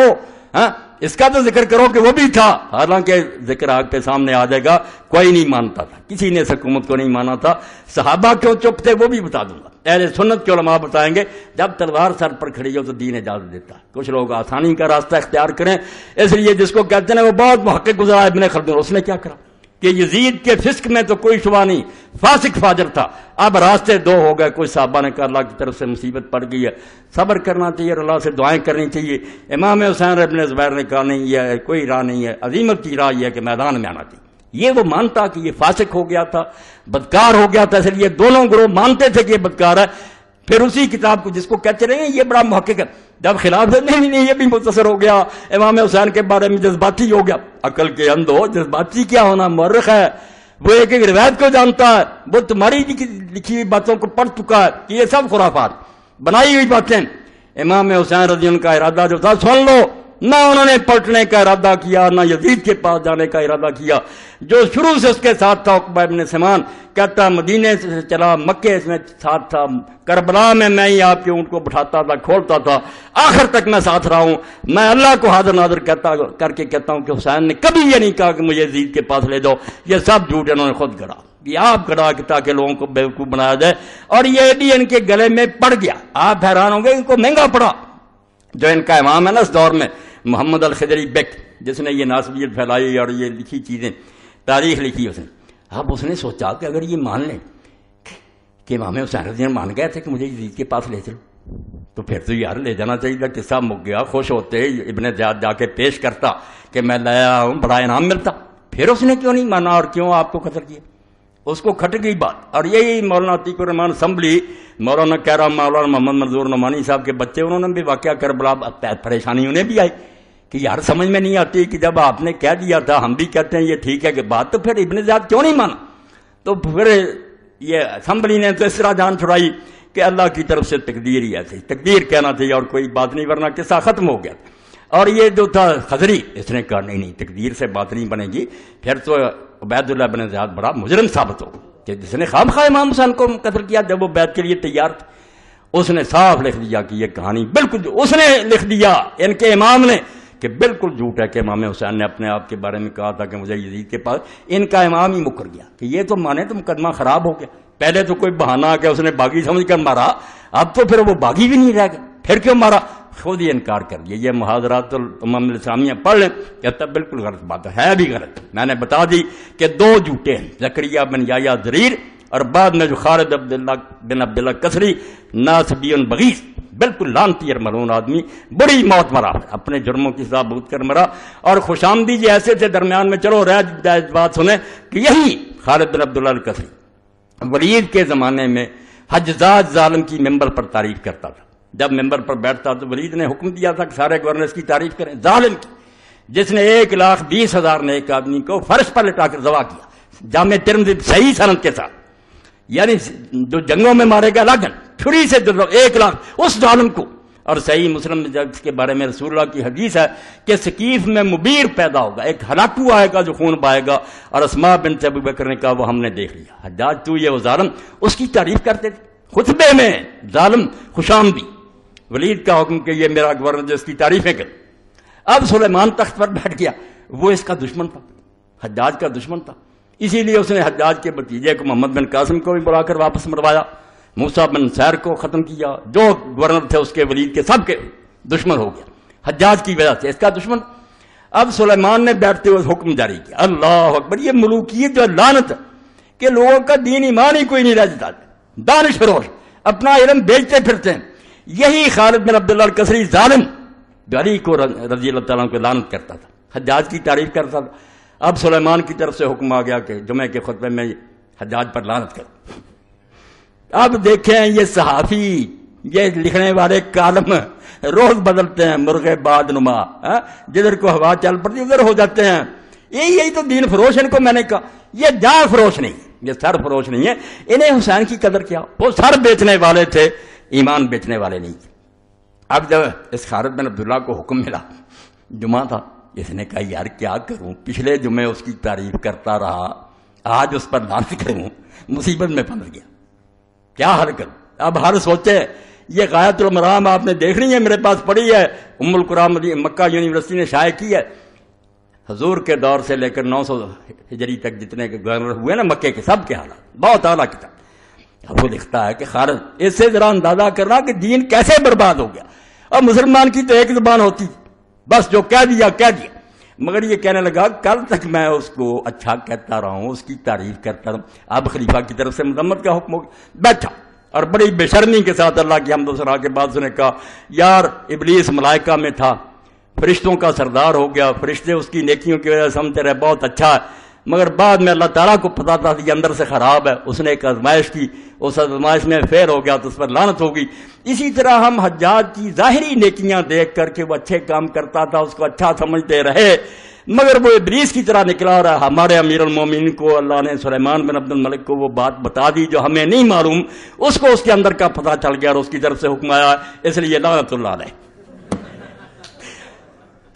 ہاں اس کا تو ذکر کرو کہ وہ بھی تھا، حالانکہ ذکر آگ پہ سامنے آ جائے گا، کوئی نہیں مانتا تھا، کسی نے اس حکومت کو نہیں مانا تھا۔ صحابہ کیوں چپ تھے وہ بھی بتا دوں گا، اہل سنت کے علماء بتائیں گے جب تلوار سر پر کھڑی ہو تو دین اجازت دیتا ہے۔ کچھ لوگ آسانی کا راستہ اختیار کریں، اس لیے جس کو کہتے ہیں وہ بہت محقق گزرا ابن خلدون، اس نے کیا کرا کہ یزید کے فسق میں تو کوئی شبہ نہیں، فاسق فاجر تھا، اب راستے دو ہو گئے۔ کوئی صحابہ نے کہا اللہ کی طرف سے مصیبت پڑ گئی ہے، صبر کرنا چاہیے اور اللہ سے دعائیں کرنی چاہیے۔ امام حسین ابن زبیر نے کہا نہیں، یہ کوئی راہ نہیں ہے، عظیمت کی راہ یہ ہے کہ میدان میں آنا چاہیے۔ یہ وہ مانتا کہ یہ فاسق ہو گیا تھا، بدکار ہو گیا تھا، اس لیے دونوں گروہ مانتے تھے کہ یہ بدکار ہے۔ پھر اسی کتاب کو جس کو کہتے رہے یہ بڑا محقق ہے، جب خلاف نہیں یہ بھی مختصر ہو گیا، امام حسین کے بارے میں جذباتی ہو گیا۔ عقل کے اندھو، جذباتی کیا ہونا، مورخ ہے، وہ ایک ایک روایت کو جانتا ہے، وہ تمہاری لکھی ہوئی باتوں کو پڑھ چکا ہے کہ یہ سب خرافات بنائی ہوئی باتیں۔ امام حسین رضی اللہ کا ارادہ جو تھا سن لو، نہ انہوں نے پلٹنے کا ارادہ کیا، نہ یزید کے پاس جانے کا ارادہ کیا۔ جو شروع سے اس کے ساتھ تھا عقبہ ابن سمان، کہتا مدینے سے چلا، مکے میں ساتھ تھا، کربلا میں ہی آپ کے اونٹ کو بٹھاتا تھا، کھولتا تھا، آخر تک میں ساتھ رہا ہوں۔ میں اللہ کو حاضر ناظر کر کے کہتا ہوں کہ حسین نے کبھی یہ نہیں کہا کہ مجھے یزید کے پاس لے جاؤ، یہ سب جھوٹ انہوں نے خود گڑا، یہ آپ گڑا کہ تاکہ لوگوں کو بیوقوف بنایا جائے، اور یہ بھی ان کے گلے میں پڑ گیا۔ آپ حیران ہوں گے ان کو مہنگا پڑا۔ جو ان کا امام ہے نا اس دور میں، محمد الخضری بیک، جس نے یہ ناسبیت پھیلائی اور یہ لکھی چیزیں، تاریخ لکھی اس نے، اب اس نے سوچا کہ اگر یہ مان لیں کہ امام حسین رضی اللہ مان گئے تھے کہ مجھے یزید کے پاس لے چلو، تو پھر تو یار لے جانا چاہیے تھا، قصہ مک گیا، خوش ہوتے، ابن زیاد جا کے پیش کرتا کہ میں لایا ہوں، بڑا انعام ملتا۔ پھر اس نے کیوں نہیں مانا اور کیوں آپ کو قتل کیا؟ اس کو کھٹ گئی بات۔ اور یہی مولانا عتیق الرحمان اسمبلی، مولانا کہہ رہا مولانا محمد منظور نعمانی صاحب کے بچے، انہوں نے بھی واقعہ کربلا، پریشانی انہیں بھی آئی کہ یار سمجھ میں نہیں آتی کہ جب آپ نے کہہ دیا تھا، ہم بھی کہتے ہیں یہ ٹھیک ہے کہ بات، تو پھر ابن زیاد کیوں نہیں مانا؟ تو پھر یہ اسمبلی نے تو اس طرح جان چھڑائی کہ اللہ کی طرف سے تقدیر ہی ایسی، تقدیر کہنا چاہیے اور کوئی بات نہیں، ورنہ قصہ ختم ہو گیا۔ اور یہ جو تھا خضری، اس نے کہا نہیں تقدیر سے بات نہیں بنے گی، پھر تو عبید اللہ بن زیاد بڑا مجرم ثابت ہو کہ جس نے خام خواہ امام حسین کو قتل کیا جب وہ بیعت کے لیے تیار تھے۔ اس نے صاف لکھ دیا کہ یہ کہانی بالکل، اس نے لکھ دیا ان کے امام نے کہ بالکل جھوٹ ہے کہ امام حسین نے اپنے آپ کے بارے میں کہا تھا کہ مجھے یزید کے پاس، ان کا امام ہی مکر گیا کہ یہ تو مانے تو مقدمہ خراب ہو گیا۔ پہلے تو کوئی بہانہ آ گیا، اس نے باغی سمجھ کر مارا، اب تو پھر وہ باغی بھی نہیں رہ گئے، پھر کیوں مارا؟ خود ہی انکار کر دیا۔ یہ محاضرات الامم الاسلامیہ پڑھ لیں، کہتا بالکل غلط بات ہے بھی غلط۔ میں نے بتا دی کہ دو جھوٹے ہیں، زکریا بن یحییٰ ضریر اور بعد میں جو خالد بن عبداللہ کسری ناصبی بغیث، بالکل لعنتی اور ملعون آدمی، بڑی موت مرا، اپنے جرموں کی سزا بھگت کر مرا۔ اور خوش آمدید ایسے تھے درمیان میں، چلو رہ بات سنیں کہ یہی خالد بن عبداللہ الکسری ولید کے زمانے میں حجاج ظالم کی ممبر پر تعریف کرتا تھا۔ جب ممبر پر بیٹھتا تو ولید نے حکم دیا تھا کہ سارے گورنرز کی تعریف کریں، ظالم کی، جس نے 1,20,000 نے ایک آدمی کو فرش پر لٹا کر ذبح کیا، جامع ترمذی صحیح سند کے ساتھ، یعنی جو جنگوں میں مارے گا لاگن چھری سے 1,00,000 اس ظالم کو۔ اور صحیح مسلم جس کے بارے میں رسول اللہ کی حدیث ہے کہ ثقیف میں مبیر پیدا ہوگا، ایک ہلاکو آئے گا جو خون بہائے گا، اور اسماء بنت ابو بکر نے کہا وہ ہم نے دیکھ لیا، حجاج تو یہ وہ ظالم، اس کی تعریف کرتے تھے خطبے میں، ظالم خوش آمدی۔ ولید کا حکم کہ یہ میرا گورنر جس کی تعریفیں کر۔ اب سلیمان تخت پر بیٹھ گیا، وہ اس کا دشمن تھا، حجاج کا دشمن تھا، اسی لیے اس نے حجاج کے بھتیجے کو محمد بن قاسم کو بھی بلا کر واپس مروایا، موسیٰ بن سیر کو ختم کیا، جو گورنر تھے اس کے ولید کے سب کے دشمن ہو گیا حجاج کی وجہ سے، اس کا دشمن۔ اب سلیمان نے بیٹھتے ہوئے حکم جاری کیا، اللہ اکبر، یہ ملوکیت جو لعنت کہ لوگوں کا دین ایمان ہی کوئی نہیں رہ جاتا، دانش فروش اپنا علم بیچتے پھرتے ہیں۔ یہی خالد بن عبداللہ الکسری ظالم جو علی کو رضی اللہ تعالیٰ کو لعنت کرتا تھا، حجاج کی تعریف کرتا تھا۔ اب سلیمان کی طرف سے حکم آ گیا کہ جمعے کے خطبے میں حجاج پر لعنت کرو۔ اب دیکھیں یہ صحافی، یہ لکھنے والے کالم روز بدلتے ہیں، مرغے باد نما، جدھر کو ہوا چل پڑتی ادھر ہو جاتے ہیں۔ یہی تو دین فروش، ان کو میں نے کہا یہ جان فروش نہیں، یہ سر فروش نہیں ہے، انہیں حسین کی قدر کیا، وہ سر بیچنے والے تھے، ایمان بیچنے والے نہیں تھے۔ اب جب اس خالد بن عبداللہ کو حکم ملا، جمعہ تھا، اس نے کہا یار کیا کروں، پچھلے جمعے اس کی تعریف کرتا رہا، آج اس پر لعنت کروں، مصیبت میں پھنس گیا، کیا حل کروں؟ اب ہر سوچے، یہ غایت المرام آپ نے دیکھنی ہے، میرے پاس پڑی ہے، ام القرآن مکہ یونیورسٹی نے شائع کی ہے، حضور کے دور سے لے کر 900 ہجری تک جتنے کے گورنر ہوئے نا مکے کے، سب کے حالات، بہت اعلیٰ کتاب۔ اب وہ لکھتا ہے کہ خالد، اس سے ذرا اندازہ کرنا کہ دین کیسے برباد ہو گیا، اور مسلمان کی تو ایک زبان ہوتی، بس جو کہہ دیا کہہ دیا۔ مگر یہ کہنے لگا کل تک میں اس کو اچھا کہتا رہا ہوں، اس کی تعریف کرتا رہا، اب خلیفہ کی طرف سے مذمت کا حکم ہو گیا، بیٹھا اور بڑی بے شرمی کے ساتھ اللہ کی حمد و ثنا کے بعد اس نے کہا یار ابلیس ملائکہ میں تھا، فرشتوں کا سردار ہو گیا، فرشتے اس کی نیکیوں کی وجہ سے سمجھتے رہے بہت اچھا ہے، مگر بعد میں اللہ تعالیٰ کو پتا تھا کہ یہ اندر سے خراب ہے، اس نے ایک آزمائش کی، اس آزمائش میں فیل ہو گیا تو اس پر لعنت ہوگی۔ اسی طرح ہم حجاج کی ظاہری نیکیاں دیکھ کر کے وہ اچھے کام کرتا تھا اس کو اچھا سمجھتے رہے، مگر وہ ابلیس کی طرح نکلا رہا۔ ہمارے امیر المومنین کو اللہ نے سلیمان بن عبد الملک کو وہ بات بتا دی جو ہمیں نہیں معلوم، اس کو اس کے اندر کا پتہ چل گیا اور اس کی طرف سے حکم آیا، اس لیے لعنت اللہ علیہ۔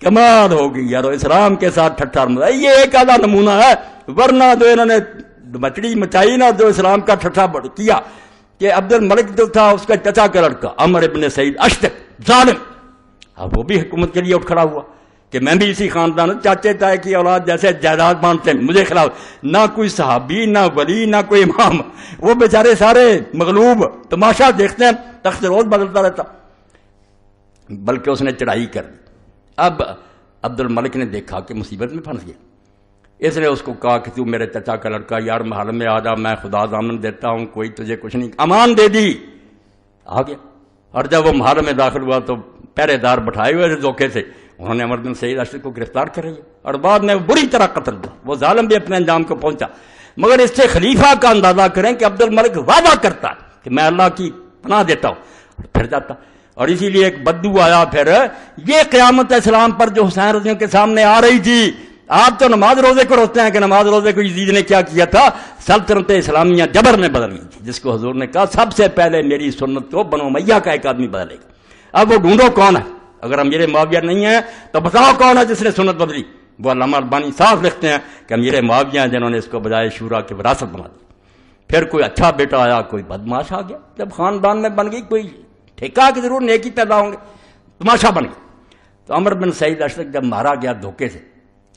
کمال ہو گئی یار، اسلام کے ساتھ ٹھٹھا مزہ، یہ ایک آدھا نمونہ ہے، ورنہ جو انہوں نے مچڑی مچائی نا، جو اسلام کا ٹھٹھا کیا کہ عبد الملک جو تھا اس کا چچا کا لڑکا عمر ابن سعید اشتک ظالم، اب وہ بھی حکومت کے لیے اٹھ کھڑا ہوا کہ میں بھی اسی خاندان، چاچے تائے کی اولاد جیسے جائیداد مانتے ہیں، مجھے خلاف نہ کوئی صحابی نہ ولی نہ کوئی امام، وہ بیچارے سارے مغلوب تماشا دیکھتے ہیں، تخت روز بدلتا رہتا، بلکہ اس نے چڑھائی کر دی۔ اب عبد الملک نے دیکھا کہ مصیبت میں پھنس گیا، اس نے اس کو کہا کہ تو میرے چچا کا لڑکا، یار محل میں آ جا، میں خدا ضامن دیتا ہوں کوئی تجھے کچھ نہیں، امان دے دی، آ گیا۔ اور جب وہ محل میں داخل ہوا تو پہرے دار بٹھائے ہوئے تھے دھوکے سے، انہوں نے عمر بن سعید اشتک کو گرفتار کر لیا اور بعد میں بری طرح قتل ہوا، وہ ظالم بھی اپنے انجام کو پہنچا۔ مگر اس سے خلیفہ کا اندازہ کریں کہ عبد الملک وعدہ کرتا کہ میں اللہ کی پناہ دیتا ہوں اور پھر جاتا، اور اسی لیے ایک بدو آیا پھر، یہ قیامت اسلام پر جو حسین رضی اللہ کے سامنے آ رہی تھی۔ آپ تو نماز روزے کو روکتے ہیں کہ نماز روزے کو یزید نے کیا کیا تھا، سلطنت اسلامیہ جبر میں بدل گئی تھی، جس کو حضور نے کہا سب سے پہلے میری سنت کو بنو امیہ کا ایک آدمی بدلے گا۔ اب وہ ڈھونڈو کون ہے، اگر امیر معاویہ نہیں ہے تو بتاؤ کون ہے جس نے سنت بدلی۔ وہ علامہ البانی صاف لکھتے ہیں کہ امیر معاویہ ہیں جنہوں نے اس کو بجائے شورا کی وراثت بنا دی۔ پھر کوئی اچھا بیٹا آیا، کوئی بدماش آ گیا، جب خاندان میں بن گئی کوئی ٹھیکہ کہ ضرور نیکی پیدا ہوں گے، تماشا بن گیا۔ تو عمر بن سعید اشتک جب مارا گیا دھوکے سے،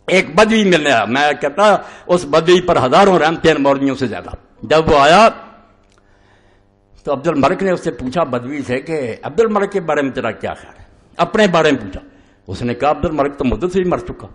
ایک بدوی ملنے آیا، میں کہتا اس بدوی پر ہزاروں رحمتیں مولویوں سے زیادہ۔ جب وہ آیا تو عبد الملک نے اس سے پوچھا بدوی سے کہ عبد الملک کے بارے میں تیرا کیا خیال ہے، اپنے بارے میں پوچھا۔ اس نے کہا عبد الملک تو مدت سے ہی مر چکا۔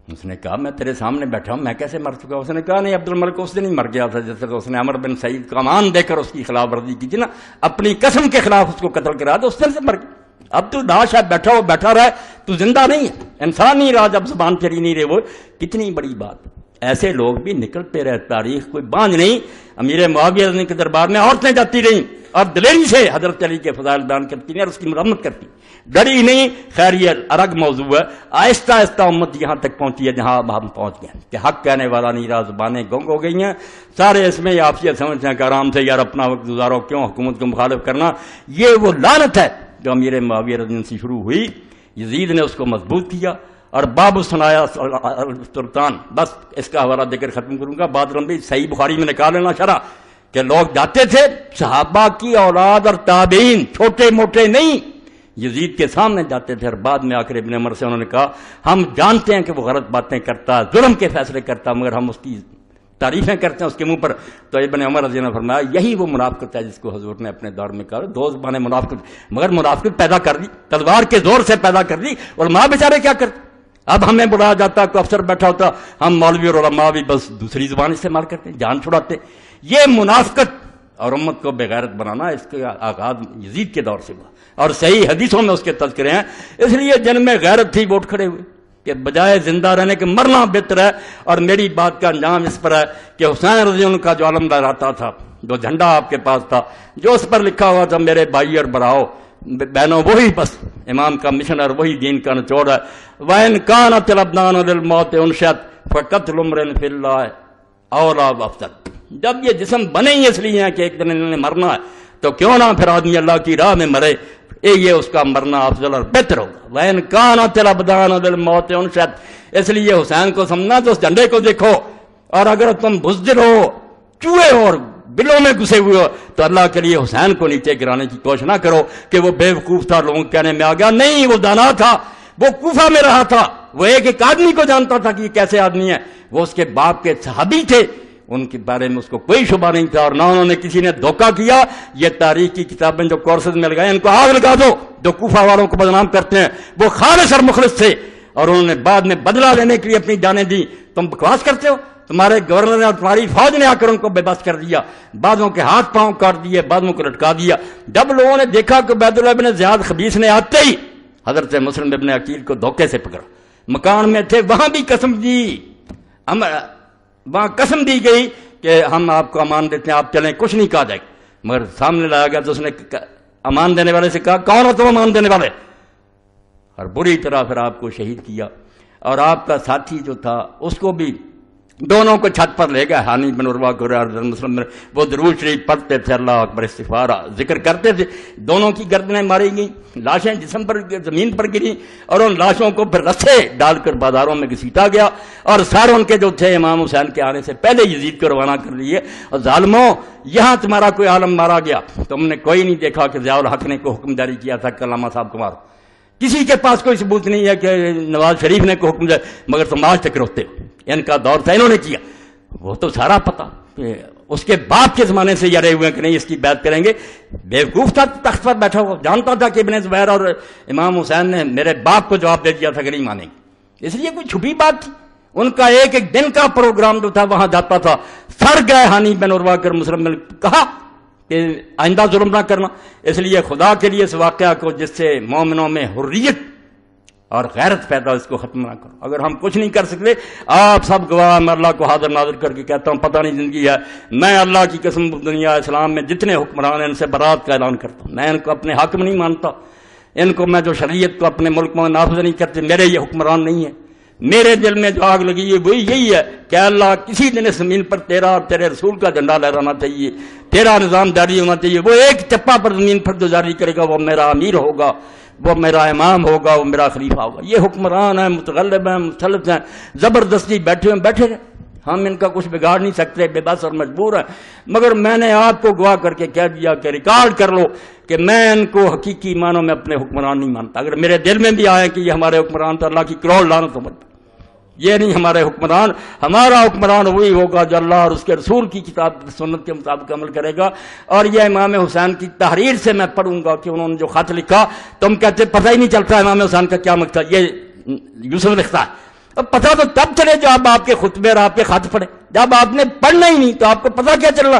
اس نے کہا میں تیرے سامنے بیٹھا ہوں، میں کیسے مر چکا؟ اس نے کہا نہیں، عبد الملک اس دن ہی مر گیا تھا جس طرح اس نے عمر بن سعید کو امان دے کر اس کی خلاف ورزی کی تھی نا، اپنی قسم کے خلاف اس کو قتل کرا تو اس دن سے مر گیا۔ اب تو لاش ہے، بیٹھا ہو بیٹھا رہا ہے، تو زندہ نہیں ہے، انسان نہیں رہا جب زبان تیری نہیں رہے۔ وہ کتنی بڑی بات، ایسے لوگ بھی نکلتے رہے، تاریخ کوئی باندھ نہیں۔ امیر معاویہ کے دربار میں عورتیں جاتی رہیں اور دلیری سے حضرت علی کے فضائل بیان کرتی ہیں اور اس کی مرمت کرتی ہیں، ڈری نہیں۔ خیر یہ الگ موضوع ہے، آہستہ آہستہ امت یہاں تک پہنچی ہے جہاں اب ہم پہنچ گئے کہ حق کہنے والا نہیں رہا، زبانیں گنگ ہو گئی ہیں سارے، اس میں آپ یہ سمجھتے ہیں کہ آرام سے یار اپنا وقت گزارو، کیوں حکومت کو مخالف کرنا۔ یہ وہ لعنت ہے جو امیر معاویہ رضی اللہ سے شروع ہوئی، یزید نے اس کو مضبوط کیا، اور باب الثنایا سلطان، بس اس کا حوالہ دے کر ختم کروں گا، بات لمبی، صحیح بخاری میں نکال لینا شرح کہ لوگ جاتے تھے صحابہ کی اولاد اور تابعین، چھوٹے موٹے نہیں، یزید کے سامنے جاتے تھے اور بعد میں آ کر ابن عمر سے انہوں نے کہا ہم جانتے ہیں کہ وہ غلط باتیں کرتا، ظلم کے فیصلے کرتا، مگر ہم اس کی تعریفیں کرتے ہیں اس کے منہ پر. تو ابن عمر رضی اللہ عنہ نے فرمایا یہی وہ منافقت ہے جس کو حضور نے اپنے دور میں کہا دو زبانیں منافقت، مگر منافقت پیدا کر دی، تلوار کے زور سے پیدا کر دی. علماء بیچارے کیا کرتے؟ اب ہمیں بلایا جاتا، کوئی افسر بیٹھا ہوتا، ہم مولوی اور علماء بھی بس دوسری زبان استعمال کرتے ہیں، جان چھڑاتے. یہ منافقت اور امت کو بغیرت بنانا اس کا آغاز یزید کے دور سے ہوا، اور صحیح حدیثوں میں اس کے تذکرے ہیں. اس لیے جن میں غیرت تھی وہ اٹھ کھڑے ہوئے کہ بجائے زندہ رہنے کے مرنا بہتر ہے. اور میری بات کا انجام اس پر ہے کہ حسین رضی اللہ عنہ کا جو علمدار آتا تھا، جو جھنڈا آپ کے پاس تھا، جو اس پر لکھا ہوا تھا میرے بھائی اور براؤ بہنوں، وہی بس امام کا مشن اور وہی دین کا نچوڑ ہے. وَإِنْ كَانَتِ الْأَبْدَانُ لِلْمَوْتِ أُنْشِئَتْ فَقَتْلُ امْرٍ فِي اللَّهِ أَوْلَىٰ وَأَفْضَلُ. جب یہ جسم بنے ہی اس لیے ہیں کہ ایک دن انہوں نے مرنا ہے، تو کیوں نہ پھر آدمی اللہ کی راہ میں مرے، یہ اس کا مرنا افضل اور بہتر ہوگا. وَإِنْ كَانَتِ الْأَبْدَانُ لِلْمَوْتِ أُنْشِئَتْ. اس لیے حسین کو سمجھنا تو اس جھنڈے کو دیکھو، اور اگر تم بزدل ہو، چوہے ہو اور بلوں میں گھسے ہوئے ہو، تو اللہ کے لیے حسین کو نیچے گرانے کی کوشش نہ کرو کہ وہ بے وقوف تھا، لوگوں کے کہنے میں آ گیا. نہیں، وہ دانا تھا، وہ کوفہ میں رہا تھا، وہ ایک آدمی کو جانتا تھا کہ یہ کیسے آدمی ہے. وہ اس کے باپ کے صحابی تھے، ان کے بارے میں اس کو کوئی شبہ نہیں تھا، اور نہ انہوں نے کسی نے دھوکہ کیا. یہ تاریخ کی کتابیں جو کورسز میں لگائیں ان کو آگ لگا دو جو کوفہ والوں کو بدنام کرتے ہیں. وہ خالص اور مخلص تھے، اور انہوں نے بعد میں بدلہ لینے کے لیے اپنی جانیں دی. تم بکواس کرتے ہو. تمہارے گورنر نے اور تمہاری فوج نے آ کر ان کو بے بس کر دیا، بعضوں کے ہاتھ پاؤں کاٹ دیے، بعضوں کو لٹکا دیا. جب لوگوں نے دیکھا کہ عبید اللہ بن زیاد خبیث نے آتے ہی حضرت مسلم ابن عقیل کو دھوکے سے پکڑا، مکان میں تھے، وہاں بھی قسم دی، وہاں قسم دی گئی کہ ہم آپ کو امان دیتے ہیں، آپ چلیں، کچھ نہیں کہا جائے گا. مگر سامنے لایا گیا تو اس نے امان دینے والے سے کہا کون ہو تم امان دینے والے، اور بری طرح پھر آپ کو شہید کیا. اور آپ کا ساتھی جو تھا اس کو بھی دونوں کو چھت پر لے گئے. ہانی بن عروہ کو مسلم وہ درود شریف پڑھتے تھے، اللہ اکبر استغفار ذکر کرتے تھے. دونوں کی گردنیں ماری گئیں، لاشیں جسم پر زمین پر گری، اور ان لاشوں کو پھر رسے ڈال کر بازاروں میں گھسیٹا گیا. اور سارے ان کے جو تھے امام حسین کے آنے سے پہلے یزید کو روانہ کر لیے. اور ظالموں، یہاں تمہارا کوئی عالم مارا گیا، تم نے کوئی نہیں دیکھا کہ ضیاء الحق نے کو حکم جاری کیا تھا کہ علامہ صاحب کو مارو. کسی کے پاس کوئی ثبوت نہیں ہے کہ نواز شریف نے کو حکم جاری، مگر تم آج تک روتے ہو. ان کا دور تھا، انہوں نے کیا، وہ تو سارا پتا. اس کے باپ کے زمانے سے یارے ہوئے کہ نہیں اس کی بیعت کریں گے. بیوقوف تھا، تخت پر بیٹھا ہوا، جانتا تھا کہ ابن زبیر اور امام حسین نے میرے باپ کو جواب دے دیا تھا کہ نہیں مانیں گے. اس لیے کوئی چھپی بات تھی. ان کا ایک ایک دن کا پروگرام جو تھا وہاں جاتا تھا. سڑ گئے ہانی بن عروہ کر مسلم نے کہا کہ آئندہ ظلم نہ کرنا. اس لیے خدا کے لیے اس واقعہ کو جس سے مومنوں میں حریت اور غیرت پیدا، اس کو ختم نہ کرو. اگر ہم کچھ نہیں کر سکتے، آپ سب گواہ، میں اللہ کو حاضر ناظر کر کے کہتا ہوں پتہ نہیں زندگی ہے، میں اللہ کی قسم دنیا اسلام میں جتنے حکمران ہیں ان سے برات کا اعلان کرتا ہوں. میں ان کو اپنے حاکم نہیں مانتا، ان کو میں جو شریعت کو اپنے ملک میں نافذ نہیں کرتے، میرے یہ حکمران نہیں ہیں. میرے دل میں جو آگ لگی ہے وہی یہی ہے کہ اللہ کسی دن اس زمین پر تیرا اور تیرے رسول کا جھنڈا لہرانا چاہیے، تیرا نظام جاری ہونا چاہیے. وہ ایک چپا پر زمین پر جو جاری کرے گا وہ میرا امیر ہوگا، وہ میرا امام ہوگا، وہ میرا خلیفہ ہوگا. یہ حکمران ہیں، متغلب ہیں، مسلط ہیں، زبردستی بیٹھے رہے. ہم ان کا کچھ بگاڑ نہیں سکتے، بے بس اور مجبور ہیں. مگر میں نے آپ کو گواہ کر کے کہہ دیا کہ ریکارڈ کر لو کہ میں ان کو حقیقی معنوں میں اپنے حکمران نہیں مانتا. اگر میرے دل میں بھی آئے کہ یہ ہمارے حکمران تو اللہ کی کروڑ لعنت ہو. یہ نہیں ہمارے حکمران. ہمارا حکمران وہی ہوگا جو اللہ اور اس کے رسول کی کتاب سنت کے مطابق عمل کرے گا. اور یہ امام حسین کی تحریر سے میں پڑھوں گا کہ انہوں نے جو خط لکھا، تم کہتے پتہ ہی نہیں چلتا امام حسین کا کیا مقصد. یہ یوسف لکھتا ہے. اب پتہ تو تب چلے جب آپ کے خطبے اور آپ کے خط پڑھے. جب آپ نے پڑھنا ہی نہیں تو آپ کو پتہ کیا چل رہا.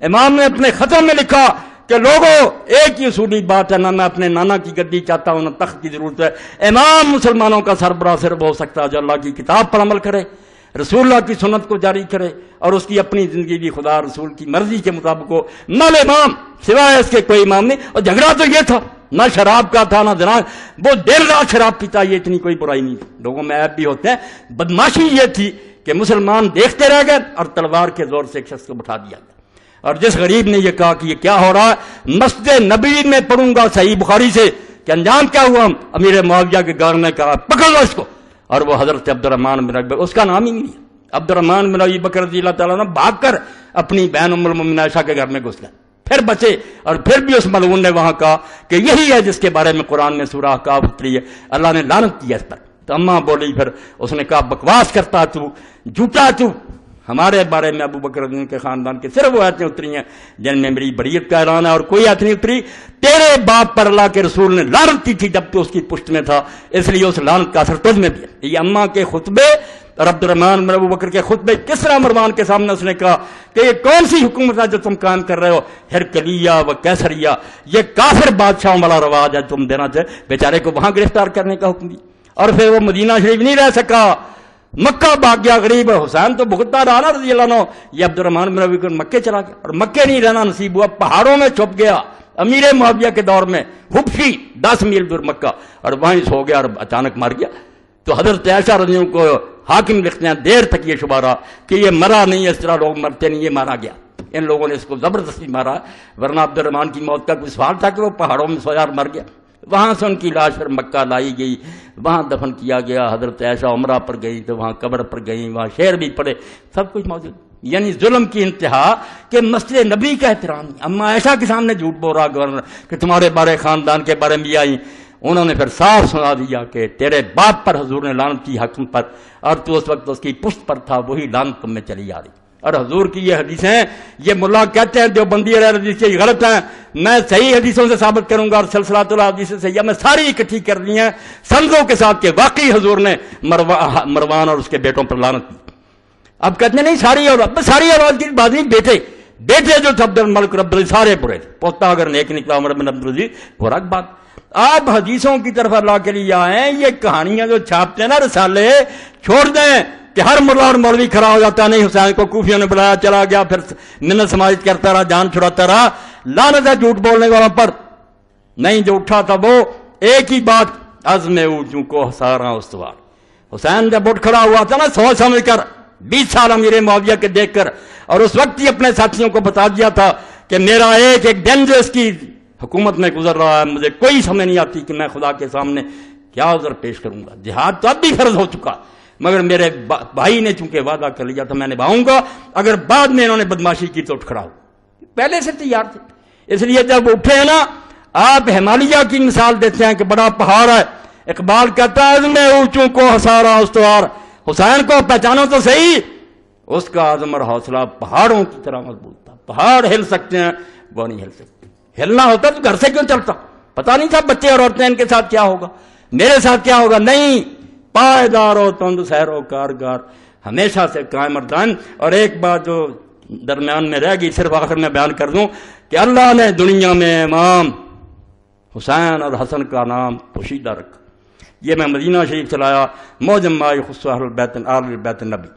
امام نے اپنے خطوں میں لکھا کہ لوگوں، ایک ہی اصولی بات ہے، نہ میں اپنے نانا کی گدی چاہتا ہوں نہ تخت کی ضرورت ہے. امام مسلمانوں کا سربراہ صرف ہو سکتا ہے جو اللہ کی کتاب پر عمل کرے، رسول اللہ کی سنت کو جاری کرے، اور اس کی اپنی زندگی بھی خدا رسول کی مرضی کے مطابق ہو. نل امام سوائے اس کے کوئی امام نہیں. اور جھگڑا تو یہ تھا، نہ شراب کا تھا نہ زنا. وہ دیر رات شراب پیتا، یہ اتنی کوئی برائی نہیں تھی. لوگوں میں عیب بھی ہوتے ہیں. بدماشی یہ تھی کہ مسلمان دیکھتے رہ گئے اور تلوار کے زور سے ایک شخص کو بٹھا دیا. اور جس غریب نے یہ کہا کہ یہ کیا ہو رہا ہے، مسجد نبوی میں پڑھوں گا صحیح بخاری سے کہ انجام کیا ہوا. امیر معاویہ کے گھر نے کہا پکڑ لو اس کو، اور وہ حضرت عبد الرحمن بن ابی بکر، اس کا نام ہی نہیں ہے، عبد الرحمن بن ابی بکر رضی اللہ تعالیٰ عنہ، بھاگ کر اپنی بہن ام المؤمنین عائشہ کے گھر میں گھس گئے. پھر بچے، اور پھر بھی اس ملعون نے وہاں کہا کہ یہی ہے جس کے بارے میں قرآن میں سورہ احقاف اتری ہے، اللہ نے لعنت کیا اس پر۔ تو اماں بولی، پھر اس نے کہا بکواس کرتا تو، جھوٹا تو، ہمارے بارے میں ابو بکر رضی اللہ عنہ کے خاندان کے صرف وہ آیتیں اتری ہیں جن میں میری بریت کا اعلان ہے، اور کوئی آیت نہیں اتری۔ تیرے باپ پر اللہ کے رسول نے لعنت کی تھی جب تو اس کی پشت میں تھا، اس لیے اس لعنت کا اثر تجھ میں بھی ہے۔ یہ اماں کے خطبے اور عبد الرحمن بن ابو بکر کے خطبے کس طرح مروان کے سامنے اس نے کہا کہ یہ کون سی حکومت ہے جو تم قائم کر رہے ہو، ہرکلیہ و کیسریہ، یہ کافر بادشاہوں والا رواج ہے تم دینا چاہے۔ بیچارے کو وہاں گرفتار کرنے کا حکم دیا، اور پھر وہ مدینہ شریف نہیں رہ سکا، مکہ بھاگ گیا غریب۔ حسین تو بھگتتا رہا نا رضی اللہ عنہ، یہ عبد الرحمن بن ابی بکر مکے چلا گیا، اور مکے نہیں رہنا نصیب ہوا، پہاڑوں میں چھپ گیا امیر معاویہ کے دور میں، حبشی 10 میل دور مکہ، اور وہیں سو گیا اور اچانک مر گیا۔ تو حضرت عائشہ رضی اللہ عنہ کو حاکم لکھتے ہیں دیر تک یہ شبہ رہا کہ یہ مرا نہیں، اس طرح لوگ مرتے نہیں، یہ مارا گیا، ان لوگوں نے اس کو زبردستی مارا، ورنہ عبد الرحمن کی موت کا کوئی سوال تھا کہ وہ پہاڑوں میں سویا اور مر گیا۔ وہاں سے ان کی لاش پھر مکہ لائی گئی، وہاں دفن کیا گیا۔ حضرت عائشہ عمرہ پر گئی تو وہاں قبر پر گئی، وہاں شعر بھی پڑھے، سب کچھ موجود۔ یعنی ظلم کی انتہا کہ مسجد نبی کا احترام نہیں۔ اما عائشہ کے سامنے جھوٹ بول رہا گورنر کہ تمہارے بارے خاندان کے بارے میں یہ آئی، انہوں نے پھر صاف سنا دیا کہ تیرے باپ پر حضور نے لعنت کی حکم پر، اور تو اس وقت اس کی پشت پر تھا، وہی لعنت تم میں چلی آ رہی۔ اور حضور کی یہ حدیثیں، یہ ملا کہتے ہیں دیوبندی علیہ حدیث یہ غلط ہیں، میں صحیح حدیثوں سے ثابت کروں گا، اور سلسلۃ الحدیث سے صحیح میں ساری اکٹھی کر لی ہیں سندوں کے ساتھ کہ واقعی حضور نے مروان اور اس کے بیٹوں پر لعنت کی۔ اب کہتے ہیں نہیں ساری اولاد، ساری اولاد کی بات نہیں، بیٹے جو تھے عبد الملک رب العزیز سارے برے تھے، پوتا اگر نیک نکلا عمر بن عبد العزیز وہ الگ بات۔ آپ حدیثوں کی طرف اللہ کے لیے آئیں، یہ کہانیاں جو چھاپتے ہیں نا رسالے، چھوڑ دیں کہ ہر ملا اور مولوی کھڑا ہو جاتا نہیں حسین کو کوفیوں نے بلایا چلا گیا، پھر منت سماجت کرتا رہا، جان چھڑاتا رہا، لعنت ہے جھوٹ بولنے والوں پر۔ نہیں، جو اٹھا تھا وہ ایک ہی بات، عزم اونچوں کو سارا استوار۔ حسین جب اٹھ کھڑا ہوا تھا نا سوچ سمجھ کر، 20 سال امیر معاویہ کے دیکھ کر، اور اس وقت ہی اپنے ساتھیوں کو بتا دیا تھا کہ میرا ایک ایک دن جو اس کی حکومت میں گزر رہا ہے، مجھے کوئی سمجھ نہیں آتی کہ میں خدا کے سامنے کیا عذر پیش کروں گا۔ جہاد تو اب بھی فرض ہو چکا، مگر میرے بھائی نے چونکہ وعدہ کر لیا تھا میں نبھاؤں گا، اگر بعد میں انہوں نے بدماشی کی تو اٹھ کھڑا ہو۔ پہلے سے تیار تھے، اس لیے جب اٹھے نا، آپ ہمالیہ کی مثال دیتے ہیں کہ بڑا پہاڑ ہے، اقبال کہتا ہے عزم اونچوں کو ہسارا استوار، حسین کو پہچانو تو صحیح، اس کا عزم اور حوصلہ پہاڑوں کی طرح مضبوط تھا۔ پہاڑ ہل سکتے ہیں، وہ نہیں ہل سکتے۔ ہلنا ہوتا تو گھر سے کیوں چلتا؟ پتا نہیں تھا بچے اور عورتیں ان کے ساتھ کیا ہوگا، میرے ساتھ کیا ہوگا؟ نہیں، پائیدار و تند سیر و کارگار، ہمیشہ سے قائم اور دائم۔ اور ایک بات جو درمیان میں رہ گئی، صرف آخر میں بیان کر دوں کہ اللہ نے دنیا میں امام حسین اور حسن کا نام پوشیدہ رکھا۔ یہ میں مدینہ شریف سے لایا، موجم ما یخص اہل بیت النبی،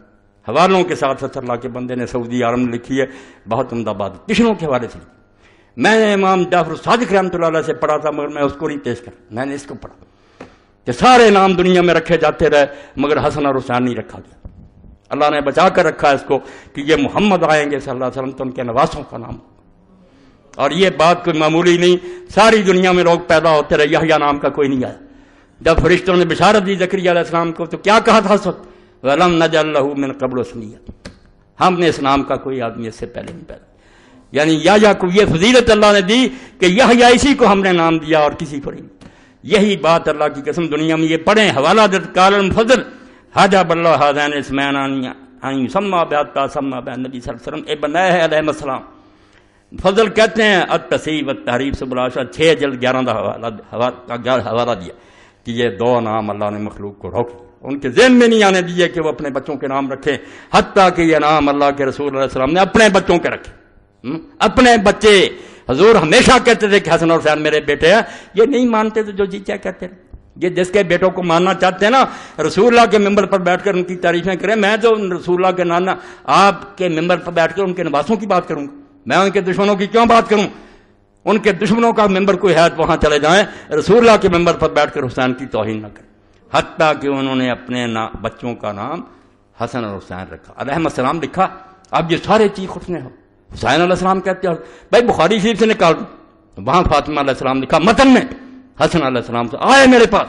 حوالوں کے ساتھ اللہ کے بندے نے سعودی عرب میں لکھی ہے، بہت عمدہ بات، پچھلوں کے حوالے سے۔ میں نے امام جعفر الصادق رحمۃ اللہ علیہ سے پڑھا تھا، مگر میں اس کو نہیں پیش کر، میں نے اس کو پڑھا کہ سارے نام دنیا میں رکھے جاتے رہے مگر حسن اور حسین نہیں رکھا گیا۔ اللہ نے بچا کر رکھا اس کو کہ یہ محمد آئیں گے صلی اللہ علیہ وسلم تو ان کے نواسوں کا نام، اور یہ بات کوئی معمولی نہیں، ساری دنیا میں لوگ پیدا ہوتے رہے، یحییٰ نام کا کوئی نہیں آیا۔ جب فرشتوں نے بشارت دی زکریا علیہ السلام کو تو کیا کہا تھا اس وقت؟ وَلَمْ نَجْعَل لَهُ مِن قَبْلُ سَمِيًّا، ہم نے اس نام کا کوئی آدمی اس سے پہلے نہیں پیدا۔ یعنی یحییٰ کو یہ فضیلت اللہ نے دی کہ یحییٰ اسی کو ہم نے نام دیا اور کسی کو نہیں۔ یہی بات اللہ کی قسم دنیا میں یہ پڑھیں، حوالہ دت قال المفضل حجب اللہ هذین الاسمین ان یسمى بحتا سمى بہ نبی صلی اللہ علیہ وسلم ابن علیہ السلام۔ فضل کہتے ہیں التصحیح والتحریف سے بلاشا 6 جلد 11 حوالہ دیا کہ یہ 2 نام اللہ نے مخلوق کو روک، ان کے ذہن میں نہیں آنے دیے کہ وہ اپنے بچوں کے نام رکھیں، حتیٰ کہ یہ نام اللہ کے رسول علیہ السلام نے اپنے بچوں کے رکھے، اپنے بچے۔ حضور ہمیشہ کہتے تھے کہ حسن اور حسین میرے بیٹے ہیں، یہ نہیں مانتے تو جو جی چاہے کہتے رہے۔ یہ جس کے بیٹوں کو ماننا چاہتے ہیں نا، رسول اللہ کے ممبر پر بیٹھ کر ان کی تعریفیں کریں، میں تو رسول اللہ کے نانا آپ کے ممبر پر بیٹھ کر ان کے نواسوں کی بات کروں گا، میں ان کے دشمنوں کی کیوں بات کروں؟ ان کے دشمنوں کا ممبر کوئی ہے تو وہاں چلے جائیں، رسول اللہ کے ممبر پر بیٹھ کر حسین کی توہین نہ کریں۔ حتیٰ کہ انہوں نے اپنے بچوں کا نام حسن اور حسین رکھا، علیہ السلام لکھا۔ اب یہ سارے چیز اٹھنے ہو، حسین علیہ السلام کہتے ہیں بھائی بخاری شریف سے نکال دو، وہاں فاطمہ علیہ السلام لکھا متن میں، حسن علیہ السلام سے آئے میرے پاس،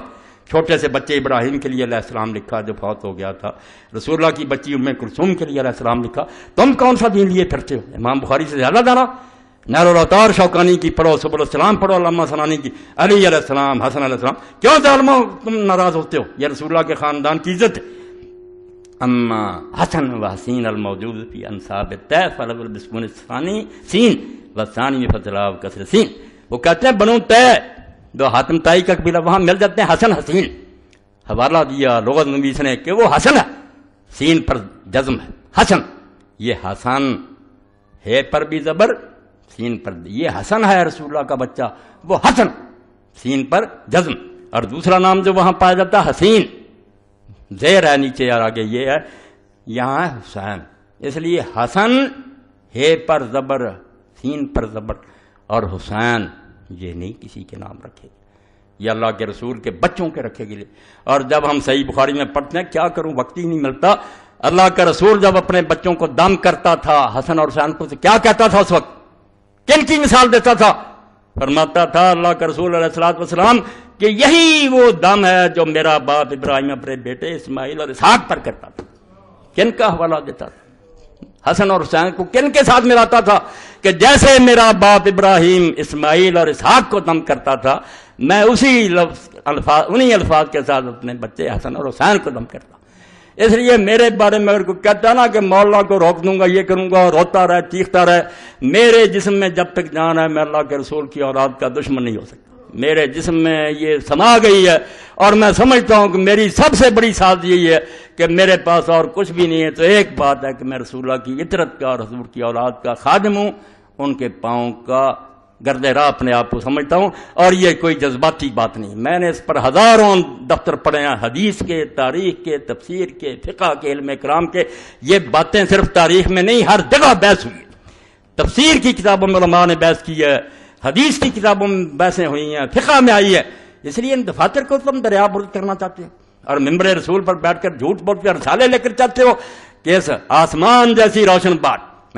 چھوٹے سے بچے ابراہیم کے لیے علیہ السلام لکھا جو فوت ہو گیا تھا، رسول اللہ کی بچی ام کلثوم کے لیے علیہ السلام لکھا۔ تم کون سا دین لیے پھرتے ہو؟ امام بخاری سے زیادہ دانا، نیر الاوتار شوکانی کی پڑھو، سبل السلام پڑھو علامہ سنانی کی، علی علیہ السلام، حسن علیہ السلام. کیوں ظالموں تم ناراض ہوتے ہو؟ یہ رسول اللہ کے خاندان کی عزت ہے. اما حسن و حسین الموجود فی انصاب الطے فالاول بسکون الثانی سین والثانی بفتح کسر سین. وہ کہتے ہیں بنو طے جو حاتم طائی کا قبیلہ وہاں مل جاتے ہیں حسن حسین. حوالہ دیا لغت نویس نے کہ وہ حسن ہے، سین پر جزم ہے حسن. یہ حسن ہے پر بھی زبر، سین پر، یہ حسن ہے رسول اللہ کا بچہ، وہ حسن سین پر جزم. اور دوسرا نام جو وہاں پایا جاتا ہے حسین، زیر ہے نیچے اور آگے یہ ہے، یہاں ہے حسین. اس لیے حسن ہے پر زبر، سین پر زبر، اور حسین یہ نہیں کسی کے نام رکھے گا، یہ اللہ کے رسول کے بچوں کے رکھے گئے. اور جب ہم صحیح بخاری میں پڑھتے ہیں، کیا کروں وقت ہی نہیں ملتا، اللہ کا رسول جب اپنے بچوں کو دم کرتا تھا حسن اور حسین کو، تو کیا کہتا تھا اس وقت، کن کی مثال دیتا تھا؟ فرماتا تھا اللہ کا رسول علیہ الصلوۃ والسلام کہ یہی وہ دم ہے جو میرا باپ ابراہیم اپنے بیٹے اسماعیل اور اسحاق پر کرتا تھا. کن کا حوالہ دیتا تھا؟ حسن اور حسین کو کن کے ساتھ ملاتا تھا کہ جیسے میرا باپ ابراہیم اسماعیل اور اسحاق کو دم کرتا تھا، میں انہی الفاظ کے ساتھ اپنے بچے حسن اور حسین کو دم کرتا. اس لیے میرے بارے میں اگر کوئی کہتا نا کہ مولا کو روک دوں گا، یہ کروں گا، روتا رہے چیختا رہے، میرے جسم میں جب تک جان ہے میں اللہ کے رسول کی اولاد کا دشمن نہیں ہو سکتا. میرے جسم میں یہ سما گئی ہے، اور میں سمجھتا ہوں کہ میری سب سے بڑی ساز یہی ہے کہ میرے پاس اور کچھ بھی نہیں ہے، تو ایک بات ہے کہ میں رسول اللہ کی اطرت کا اور حضور کی اولاد کا خادم ہوں، ان کے پاؤں کا گرد راہ اپنے آپ کو سمجھتا ہوں. اور یہ کوئی جذباتی بات نہیں، میں نے اس پر ہزاروں دفتر پڑھے ہیں، حدیث کے، تاریخ کے، تفسیر کے، فقہ کے، علم کلام کے. یہ باتیں صرف تاریخ میں نہیں، ہر جگہ بحث ہوئی. تفسیر کی کتابوں میں علماء نے بحث کی ہے، حدیث کی کتابوں میں بحثیں ہوئی ہیں، فقہ میں آئی ہے. اس لیے ان دفاتر کو تم دریا برد کرنا چاہتے ہو اور ممبر رسول پر بیٹھ کر جھوٹ بول کر رسالے لے کر چاہتے ہو کہ اس آسمان جیسی روشن بات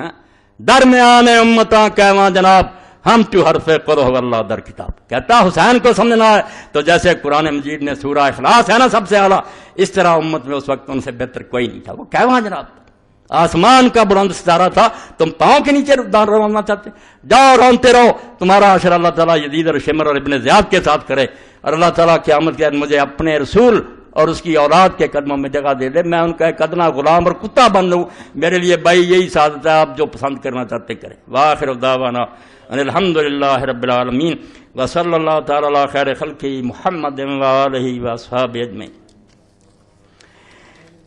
درمیان امتاں کہواں جناب ہم تو حرف قرہ اللہ در کتاب. کہتا حسین کو سمجھنا ہے تو جیسے قرآن مجید نے سورہ اخلاص ہے نا سب سے اعلیٰ، اس طرح امت میں اس وقت ان سے بہتر کوئی نہیں تھا. وہ کہواں جناب آسمان کا بلند ستارہ تھا، تم پاؤں کے نیچے رونا چاہتے؟ جاؤ رونتے رہو، تمہارا حشر اللہ تعالیٰ یزید اور شمر اور ابن زیاد کے ساتھ کرے، اور اللہ تعالیٰ قیامت کے دن مجھے اپنے رسول اور اس کی اولاد کے قدموں میں جگہ دے دے، میں ان کا ایک ادنا غلام اور کتا بن لوں. میرے لیے بھائی یہی سعادت ہے، آپ جو پسند کرنا چاہتے کریں. وآخر دعوانا ان الحمدللہ رب العالمین وصلی اللہ تعالی علی خیر خلقہ محمد وآلہ واصحابہ اجمعین.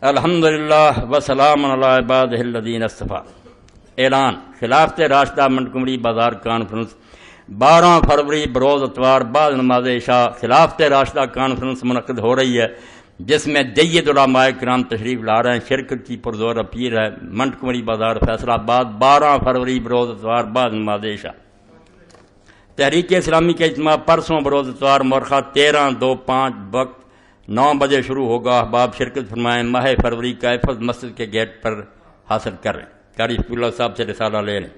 الحمدللہ وسلام علی عبادہ الذین اصطفیٰ. اعلان: خلافت راشدہ منٹگمری بازار کانفرنس 12 فروری بروز اتوار بعد نماز عشاء خلافت راشدہ کانفرنس منعقد ہو رہی ہے، جس میں جید علماء کرام تشریف لا رہے ہیں. شرکت کی پرزور اپیل ہے. منٹگمری بازار فیصلہ آباد 12 فروری بروز اتوار بعد نماز عشاء. تحریک اسلامی کا اجتماع پرسوں بروز اتوار مورخہ 13/2/5 وقت 9 بجے شروع ہوگا. احباب شرکت فرمائیں. ماہ فروری کا حفظ مسجد کے گیٹ پر حاصل کر رہے ہیں. قاری شفیع اللہ صاحب سے رسالہ لے لیں.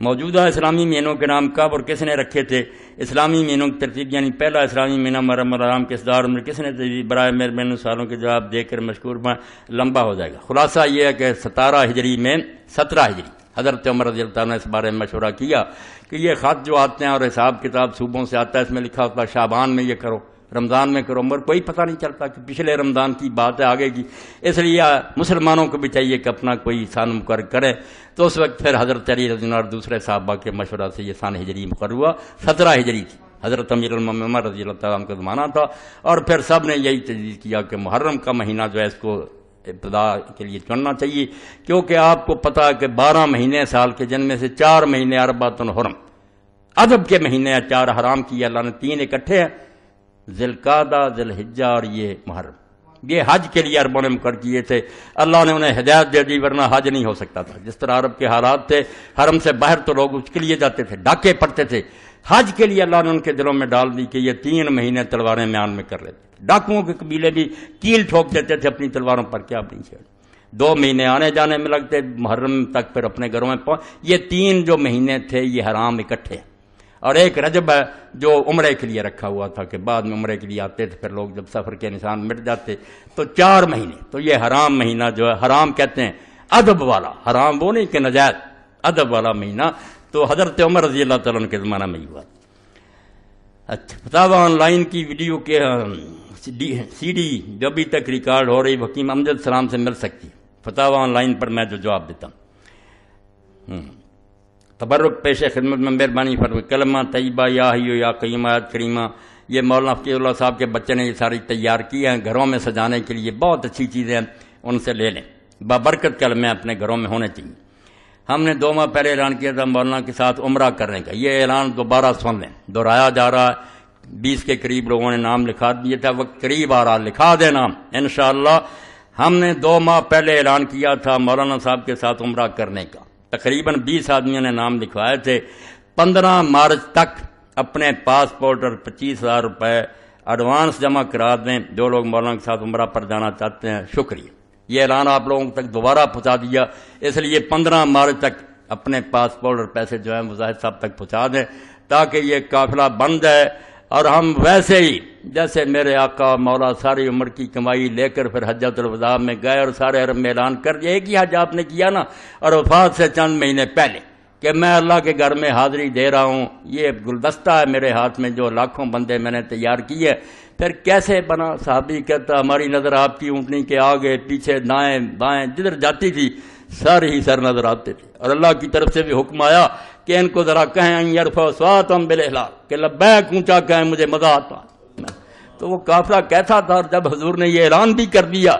موجودہ اسلامی مہینوں کے نام کب اور کس نے رکھے تھے؟ اسلامی مہینوں کی ترتیب یعنی پہلا اسلامی مہینہ محرم الحرام کے اصدار میں کس نے تجویز؟ برائے مہربانی سوالوں کے جواب دے کر مشکور میں لمبا ہو جائے گا. خلاصہ یہ ہے کہ 17 ہجری میں 17 ہجری حضرت عمر رضی اللہ عنہ نے اس بارے میں مشورہ کیا کہ یہ خط جو آتے ہیں اور حساب کتاب صوبوں سے آتا ہے، اس میں لکھا ہوتا ہے شعبان میں یہ کرو، رمضان میں کرو، مگر کوئی پتہ نہیں چلتا کہ پچھلے رمضان کی بات ہے آگے کی. اس لیے مسلمانوں کو بھی چاہیے کہ اپنا کوئی سان مقرر کریں. تو اس وقت پھر حضرت علی رضی اللہ عنہ اور دوسرے صحابہ کے مشورہ سے یہ سان ہجری مقرر ہوا. 17 ہجری تھی. حضرت امیر المومنین عمر رضی اللہ تعالیٰ عنہ کا زمانہ تھا، اور پھر سب نے یہی تجویز کیا کہ محرم کا مہینہ جو ہے اس کو ابتدا کے لیے چننا چاہیے، کیونکہ آپ کو پتا ہے کہ 12 مہینے سال کے، جن میں سے 4 مہینے اربعۃ حرم ادب کے مہینے ہیں، 4 حرام کیے اللہ نے، 3 اکٹھے ہیں، ذی القعدہ، ذی الحجہ اور یہ محرم. یہ حج کے لیے عربوں نے مقرر کیے تھے. اللہ نے انہیں ہدایت دے دی، ورنہ حج نہیں ہو سکتا تھا. جس طرح عرب کے حالات تھے، حرم سے باہر تو لوگ اس کے لیے جاتے تھے، ڈاکے پڑتے تھے. حج کے لیے اللہ نے ان کے دلوں میں ڈال دی کہ یہ 3 مہینے تلواریں میان میں کر لیتے. ڈاکوؤں کے قبیلے بھی کیل ٹھوک دیتے تھے اپنی تلواروں پر، کیا اپنی چھیڑ. 2 مہینے آنے جانے میں لگتے، محرم تک پھر اپنے گھروں میں پہنچ. یہ 3 جو مہینے تھے یہ حرام اکٹھے. اور ایک رجب ہے جو عمرے کے لیے رکھا ہوا تھا کہ بعد میں عمرے کے لیے آتے تھے، پھر لوگ جب سفر کے نشان مٹ جاتے تو 4 مہینے. تو یہ حرام مہینہ جو ہے، حرام کہتے ہیں ادب والا، حرام وہ نہیں کہ نجائز، ادب والا مہینہ تو حضرت عمر رضی اللہ تعالیٰ عنہ کے زمانہ میں ہی ہوا۔ اچھا، فتاوی آن لائن کی ویڈیو کے سی ڈی جو ابھی تک ریکارڈ ہو رہی حکیم امجد سلام سے مل سکتی ہے، فتاوی آن لائن پر میں جو جواب دیتا ہوں۔ تبرک پیش خدمت میں مہربانی فرمائیں، کلمہ طیبہ یا حیو یا قیوم آیت کریمہ، یہ مولانا فقیہ اللہ صاحب کے بچے نے یہ ساری تیار کی ہیں گھروں میں سجانے کے لیے، بہت اچھی چیزیں ہیں، ان سے لے لیں، بابرکت کلمے اپنے گھروں میں ہونے چاہیے۔ ہم نے 2 ماہ پہلے اعلان کیا تھا مولانا کے ساتھ عمرہ کرنے کا، یہ اعلان دوبارہ سن لیں، دہرایا جا رہا ہے، 20 کے قریب لوگوں نے نام لکھا دیا تھا، وقت قریب آ رہا، لکھا دے نام انشاءاللہ۔ ہم نے 2 ماہ پہلے اعلان کیا تھا مولانا صاحب کے ساتھ عمرہ کرنے کا، تقریباً 20 آدمیوں نے نام لکھوائے تھے۔ 15 مارچ تک اپنے پاسپورٹ اور 25,000 روپے ایڈوانس جمع کرا دیں جو لوگ مولانا کے ساتھ عمرہ پر جانا چاہتے ہیں۔ شکریہ، یہ اعلان آپ لوگوں تک دوبارہ پہنچا دیا، اس لیے 15 مارچ تک اپنے پاسپورٹ اور پیسے جو ہیں مجاہد صاحب تک پہنچا دیں تاکہ یہ قافلہ بن جائے، اور ہم ویسے ہی جیسے میرے آقا مولا ساری عمر کی کمائی لے کر پھر حجۃ الوداع میں گئے اور سارے عرب میں اعلان کر دیا، ایک ہی حج آپ نے کیا نا، اور وفات سے چند مہینے پہلے کہ میں اللہ کے گھر میں حاضری دے رہا ہوں، یہ گلدستہ ہے میرے ہاتھ میں جو لاکھوں بندے میں نے تیار کیے۔ پھر کیسے بنا؟ صحابی کہتا ہماری نظر آپ کی اونٹنی کے آگے پیچھے دائیں بائیں جدھر جاتی تھی سارے ہی سر نظر آتے تھے، اور اللہ کی طرف سے بھی حکم آیا کہ ان کو ذرا کہیں ان یرفعوا اصواتهم بالاحلال، کہ لبیک اونچا کہیں، مجھے مزہ آتا۔ تو وہ قافلہ کیسا تھا، اور جب حضور نے یہ اعلان بھی کر دیا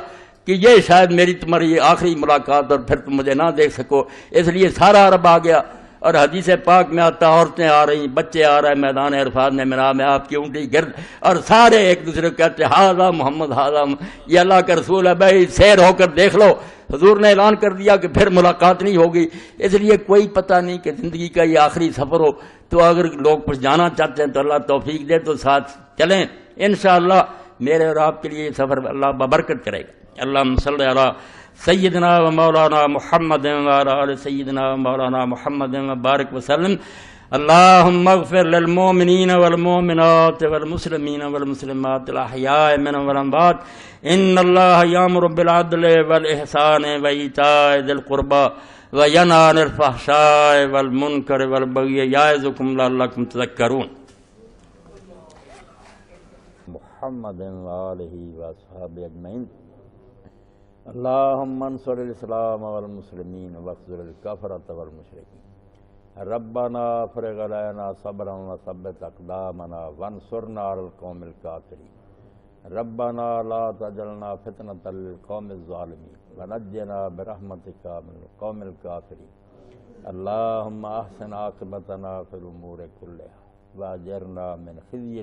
کہ یہ شاید میری تمہاری آخری ملاقات اور پھر تم مجھے نہ دیکھ سکو، اس لیے سارا عرب آ گیا، اور حدیث پاک میں آتا عورتیں آ رہی، بچے آ رہے، میدان عرفات میں میرا میں آپ کی اونٹی گرد، اور سارے ایک دوسرے کو کہتے ہاذا محمد ہاذا، یہ اللہ کا رسول ہے بھائی، سیر ہو کر دیکھ لو۔ حضور نے اعلان کر دیا کہ پھر ملاقات نہیں ہوگی، اس لیے کوئی پتہ نہیں کہ زندگی کا یہ آخری سفر ہو، تو اگر لوگ کچھ جانا چاہتے ہیں تو اللہ توفیق دے تو ساتھ چلیں انشاءاللہ، میرے اور آپ کے لیے یہ سفر اللہ ببرکت کرے گا۔ اللہم صلی علی سیدنا و مولانا محمد وعلی آل سیدنا و مولانا محمد وبارک وسلم۔ اللہم اغفر للمؤمنین والمؤمنات والمسلمین والمسلمات الاحیاء منهم والاموات، ان اللہ یامر بالعدل والاحسان وایتاء ذی القربى وینہی عن الفحشاء والمنکر والبغی یعظکم لعلکم تذکرون۔ محمد وآلہ وصحبہ اجمعین۔ اللہم انصر الاسلام والمسلمین واخذل الکفرۃ والمشرکین۔ ربنا افرغ علینا صبرا وثبت اقدامنا وانصرنا علی القوم الکافرین۔ ربنا لا تجعلنا فتنۃ للقوم الظالمین ونجنا برحمتک من القوم الکافرین۔ اللہم احسن عاقبتنا فی الامور کلها واجرنا من خزي